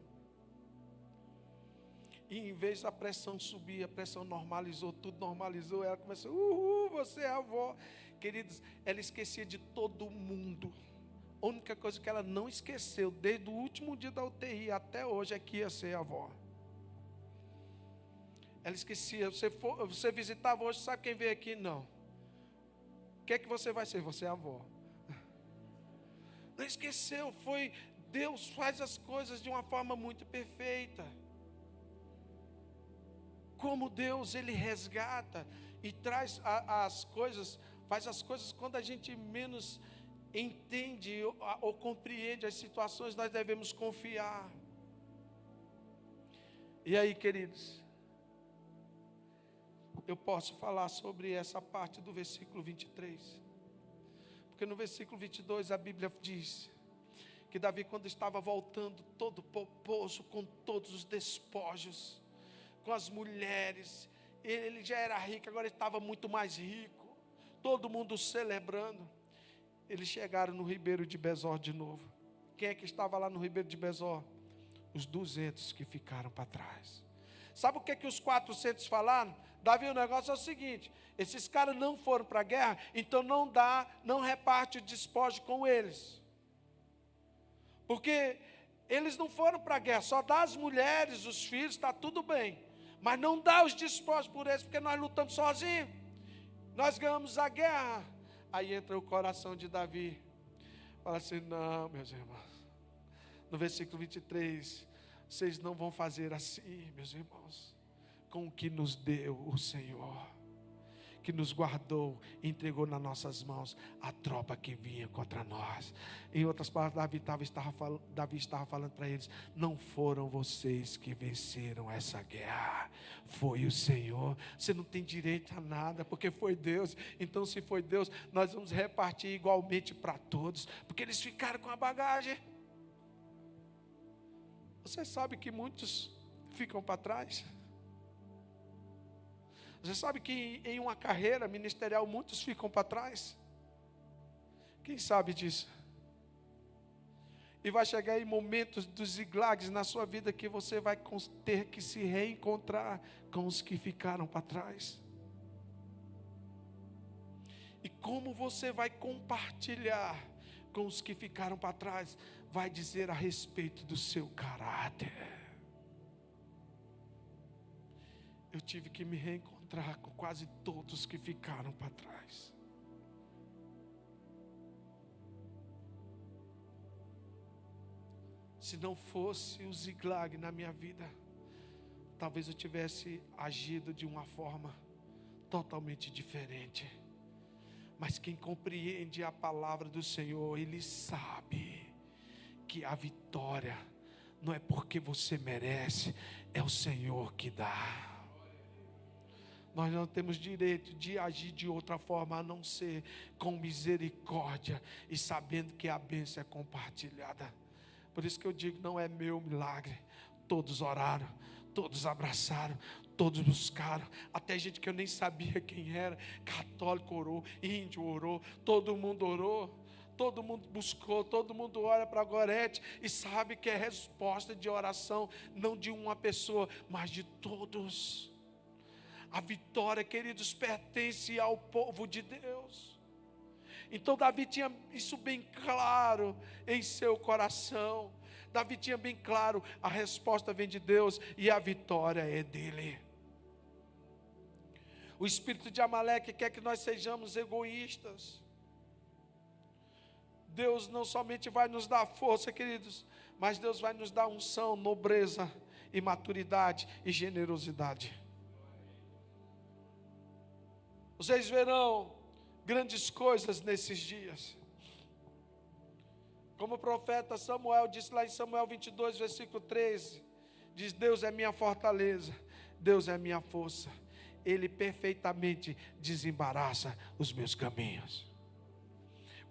E em vez da pressão subir, a pressão normalizou, tudo normalizou, ela começou, você é a avó. Queridos, ela esquecia de todo mundo. A única coisa que ela não esqueceu, desde o último dia da UTI até hoje, é que ia ser a avó. Ela esquecia, você visitava hoje, sabe quem veio aqui? Não. O que é que você vai ser? Você é a avó. Não esqueceu, foi, Deus faz as coisas de uma forma muito perfeita. Como Deus, Ele resgata e traz as coisas, faz as coisas quando a gente menos entende ou compreende as situações, nós devemos confiar. E aí, queridos, eu posso falar sobre essa parte do versículo 23. Porque no versículo 22 a Bíblia diz que Davi, quando estava voltando todo pomposo, com todos os despojos, com as mulheres, ele já era rico, agora estava muito mais rico, todo mundo celebrando. Eles chegaram no ribeiro de Besor de novo. Quem é que estava lá no ribeiro de Besor? Os 200 que ficaram para trás. Sabe o que os 400 falaram? Davi, o negócio é o seguinte, esses caras não foram para a guerra, então não reparte o despojo com eles. Porque eles não foram para a guerra, só dá as mulheres, os filhos, está tudo bem. Mas não dá os despojos por eles, porque nós lutamos sozinhos. Nós ganhamos a guerra. Aí entra o coração de Davi. Fala assim, não, meus irmãos. No versículo 23, vocês não vão fazer assim, meus irmãos, com o que nos deu o Senhor, que nos guardou, entregou nas nossas mãos a tropa que vinha contra nós. Em outras palavras, Davi estava falando para eles, não foram vocês que venceram essa guerra, foi o Senhor. Você não tem direito a nada, porque foi Deus. Então, se foi Deus, nós vamos repartir igualmente para todos, porque eles ficaram com a bagagem. Você sabe que muitos ficam para trás? Você sabe que em uma carreira ministerial muitos ficam para trás? Quem sabe disso? E vai chegar em momentos dos ziglags na sua vida que você vai ter que se reencontrar com os que ficaram para trás. E como você vai compartilhar com os que ficaram para trás, vai dizer a respeito do seu caráter. Eu tive que me reencontrar com quase todos que ficaram para trás. Se não fosse o Ziklag na minha vida, talvez eu tivesse agido de uma forma totalmente diferente. Mas quem compreende a palavra do Senhor, ele sabe que a vitória não é porque você merece, é o Senhor que dá. Nós não temos direito de agir de outra forma a não ser com misericórdia e sabendo que a bênção é compartilhada. Por isso que eu digo, não é meu milagre. Todos oraram, todos abraçaram, todos buscaram, até gente que eu nem sabia quem era, católico orou, índio orou, todo mundo orou. Todo mundo buscou, todo mundo olha para a Gorete e sabe que é resposta de oração, não de uma pessoa, mas de todos. A vitória, queridos, pertence ao povo de Deus. Então Davi tinha isso bem claro em seu coração. Davi tinha bem claro, a resposta vem de Deus e a vitória é dele. O espírito de Amaleque quer que nós sejamos egoístas. Deus não somente vai nos dar força, queridos, mas Deus vai nos dar unção, nobreza e maturidade e generosidade. Vocês verão grandes coisas nesses dias. Como o profeta Samuel disse lá em Samuel 22, versículo 13, diz: Deus é minha fortaleza, Deus é minha força, Ele perfeitamente desembaraça os meus caminhos.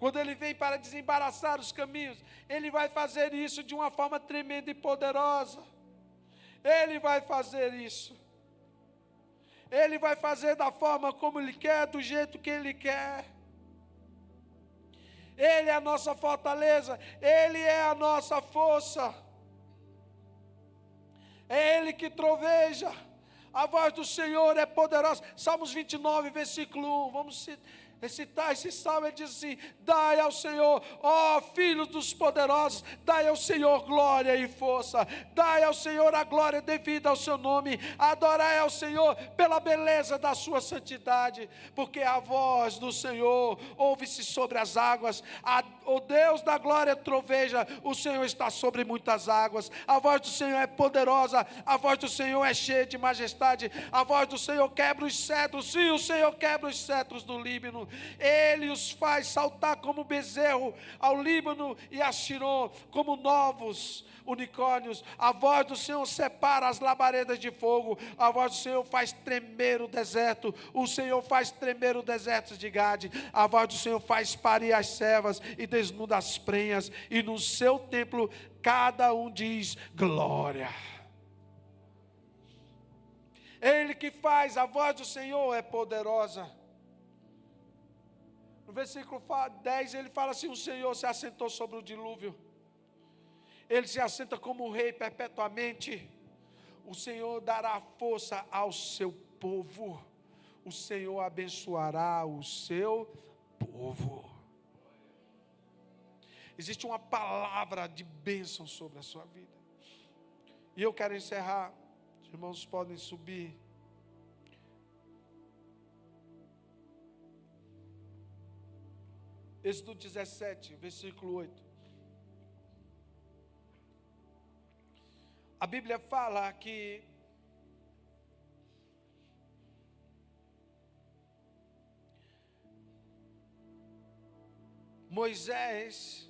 Quando Ele vem para desembaraçar os caminhos, Ele vai fazer isso de uma forma tremenda e poderosa. Ele vai fazer isso. Ele vai fazer da forma como Ele quer, do jeito que Ele quer. Ele é a nossa fortaleza, Ele é a nossa força. É Ele que troveja. A voz do Senhor é poderosa. Salmos 29, versículo 1. Vamos recitar esse salmo. Ele diz assim: dai ao Senhor, ó filhos dos poderosos, dai ao Senhor glória e força, dai ao Senhor a glória devida ao seu nome, adorai ao Senhor pela beleza da sua santidade, porque a voz do Senhor ouve-se sobre as águas, o Deus da glória troveja, o Senhor está sobre muitas águas, a voz do Senhor é poderosa, a voz do Senhor é cheia de majestade, a voz do Senhor quebra os cedros, sim, o Senhor quebra os cedros do Líbano. Ele os faz saltar como bezerro ao Líbano e a Shiron, como novos unicórnios. A voz do Senhor separa as labaredas de fogo, a voz do Senhor faz tremer o deserto, o Senhor faz tremer o deserto de Gade, a voz do Senhor faz parir as servas e desnuda as prenhas, e no seu templo cada um diz glória. Ele que faz, a voz do Senhor é poderosa. No versículo 10 ele fala assim: o Senhor se assentou sobre o dilúvio, Ele se assenta como um rei perpetuamente. O Senhor dará força ao seu povo, o Senhor abençoará o seu povo. Existe uma palavra de bênção sobre a sua vida. E eu quero encerrar. Os irmãos podem subir. Êxodo 17, versículo 8. A Bíblia fala que Moisés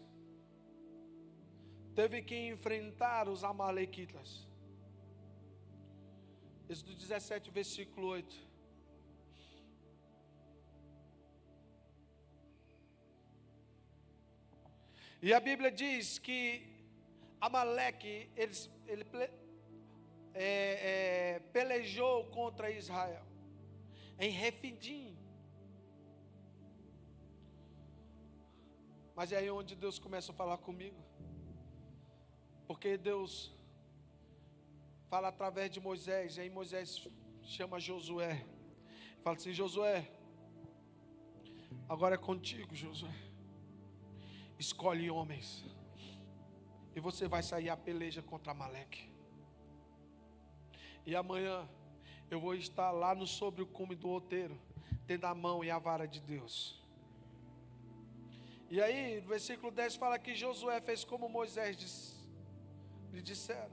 teve que enfrentar os amalequitas. Êxodo 17, versículo 8. E a Bíblia diz que Amaleque, ele pelejou contra Israel, em Refidim. Mas é aí onde Deus começa a falar comigo. Porque Deus fala através de Moisés, e aí Moisés chama Josué. Fala assim: Josué, agora é contigo, Josué. Escolhe homens, e você vai sair a peleja contra Amaleque. E amanhã eu vou estar lá no sobre o cume do outeiro, tendo a mão e a vara de Deus. E aí, no versículo 10 fala que Josué fez como Moisés lhe dissera.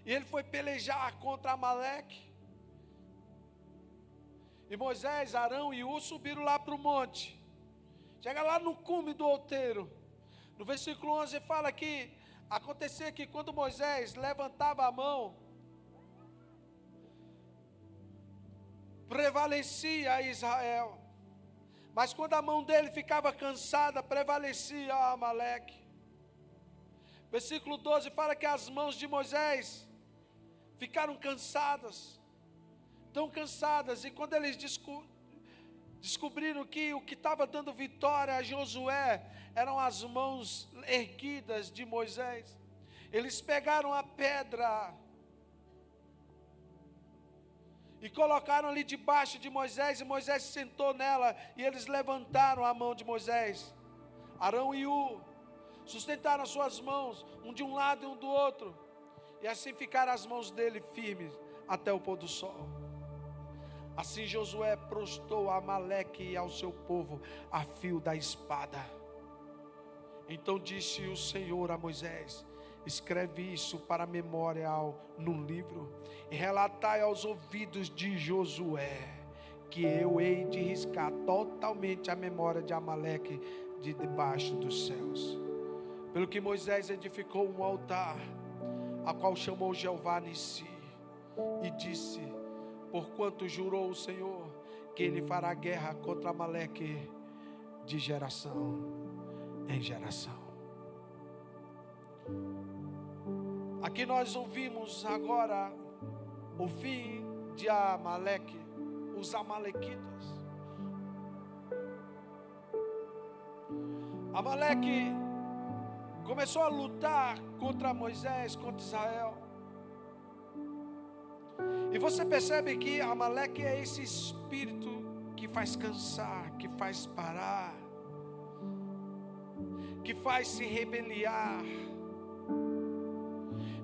E ele foi pelejar contra Amaleque. E Moisés, Arão e Ur subiram lá para o monte. Chega lá no cume do outeiro. No versículo 11 fala que Acontecia que quando Moisés levantava a mão, prevalecia Israel. Mas quando a mão dele ficava cansada, prevalecia Amaleque. Versículo 12 fala que as mãos de Moisés ficaram cansadas, tão cansadas, e quando eles descobriram que o que estava dando vitória a Josué eram as mãos erguidas de Moisés, eles pegaram a pedra e colocaram ali debaixo de Moisés, e Moisés sentou nela, e eles levantaram a mão de Moisés. Arão e Hu sustentaram as suas mãos, um de um lado e um do outro, e assim ficaram as mãos dele firmes até o pôr do sol. Assim Josué prostrou a Amaleque e ao seu povo a fio da espada. Então disse o Senhor a Moisés: escreve isso para memorial num livro, e relatai aos ouvidos de Josué, que eu hei de riscar totalmente a memória de Amaleque de debaixo dos céus. Pelo que Moisés edificou um altar, a qual chamou Jeová Nissi, e disse: porquanto jurou o Senhor que ele fará guerra contra Amaleque de geração em geração. Aqui nós ouvimos agora o fim de Amaleque, os amalequitas. Amaleque começou a lutar contra Moisés, contra Israel. E você percebe que Amaleque é esse espírito que faz cansar, que faz parar, que faz se rebeliar.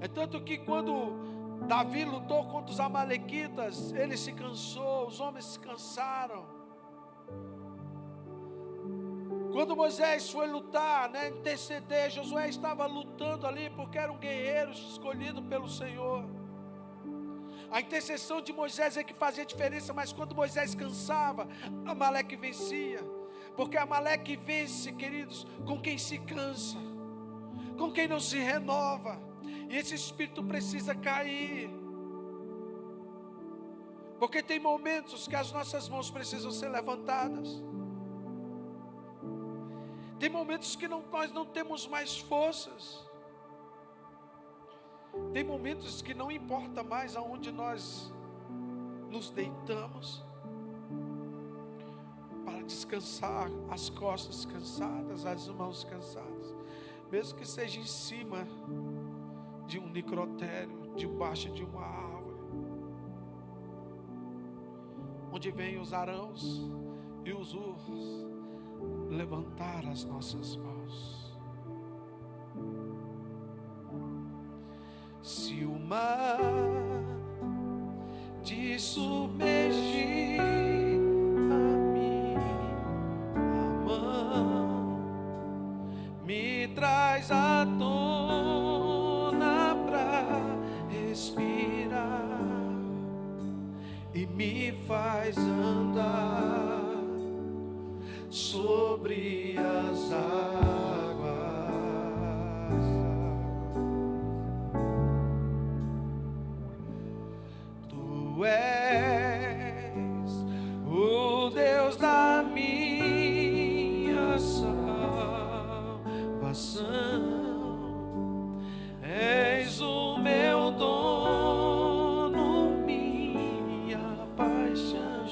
É tanto que quando Davi lutou contra os amalequitas, ele se cansou, os homens se cansaram. Quando Moisés foi lutar, interceder, Josué estava lutando ali porque era um guerreiro escolhido pelo Senhor. A intercessão de Moisés é que fazia diferença, mas quando Moisés cansava, Amaleque vencia. Porque Amaleque vence, queridos, com quem se cansa, com quem não se renova. E esse espírito precisa cair. Porque tem momentos que as nossas mãos precisam ser levantadas. Tem momentos que nós não temos mais forças. Tem momentos que não importa mais aonde nós nos deitamos para descansar, as costas cansadas, as mãos cansadas, mesmo que seja em cima de um necrotério, debaixo de uma árvore, onde vêm os arãos e os urros levantar as nossas mãos. Se o mar te submergir, a minha mão me traz à tona pra respirar e me faz andar sobre as águas. Tu és o Deus da minha salvação, és o meu dono, minha paixão,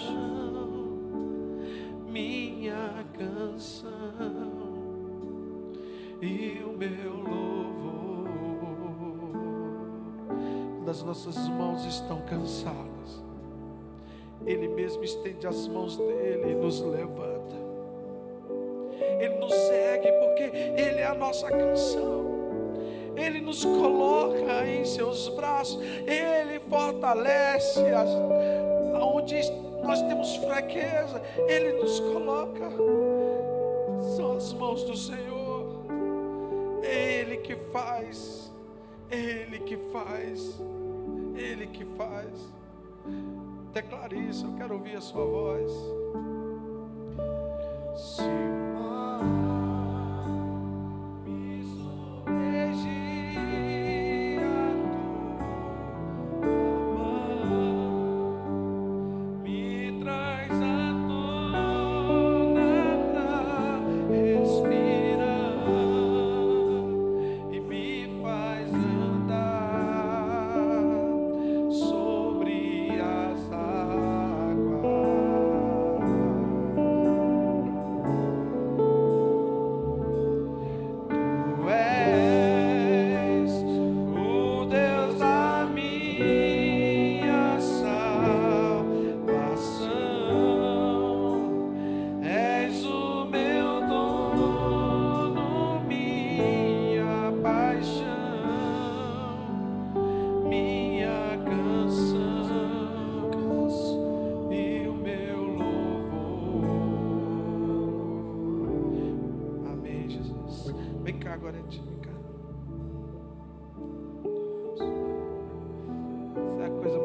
minha canção e o meu louvor. Quando as nossas mãos estão cansadas, Ele mesmo estende as mãos dele e nos levanta. Ele nos segue porque Ele é a nossa canção. Ele nos coloca em seus braços. Ele fortalece onde nós temos fraqueza. Ele nos coloca. São as mãos do Senhor. Ele que faz. Ele que faz. Ele que faz. Declare isso, eu quero ouvir a sua voz. Se o mar me submergir,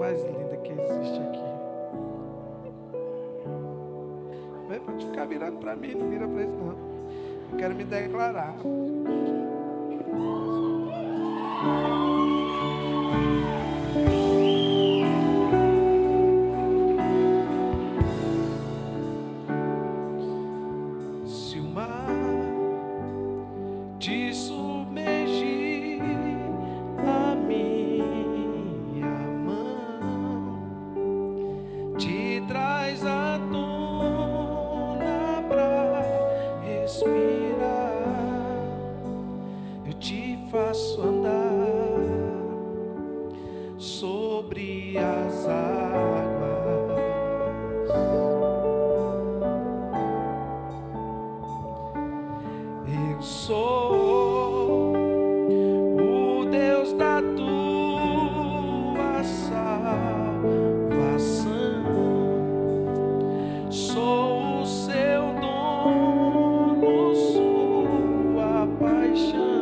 mais linda que existe aqui. Vem, pode ficar virando para mim, não vira para eles não. Eu quero me declarar. Se o mar te submergir, a minha mão te traz à tona pra respirar. Eu te faço andar sobre as águas. Eu sou o Deus da tua salvação. Sou o seu dono, sua paixão.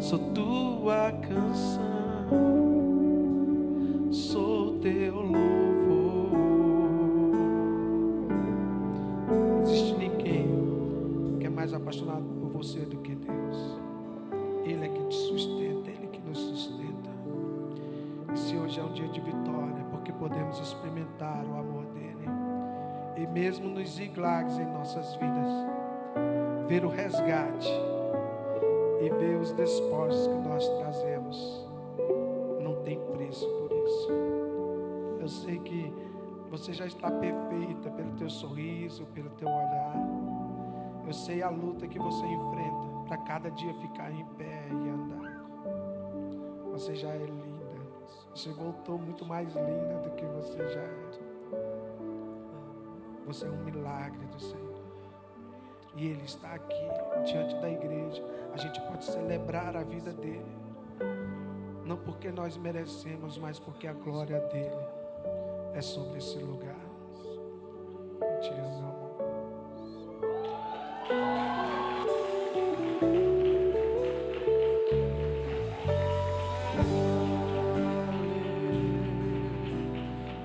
Sou tua canção, sou teu louvor. Não existe ninguém que é mais apaixonado por você do que Deus. Ele é que te sustenta, Ele que nos sustenta. E se hoje é um dia de vitória, é porque podemos experimentar o amor dEle. E mesmo nos zigzags em nossas vidas, ver o resgate e ver os despojos que nós trazemos, não tem preço por isso. Eu sei que você já está perfeita pelo teu sorriso, pelo teu olhar. Eu sei a luta que você enfrenta para cada dia ficar em pé e andar. Você já é linda. Você voltou muito mais linda do que você já era. Você é um milagre do Senhor. E Ele está aqui diante da igreja. A gente pode celebrar a vida dEle. Não porque nós merecemos, mas porque a glória dEle é sobre esse lugar. Eu te amo, amor.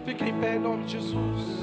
Fique em pé em nome de Jesus.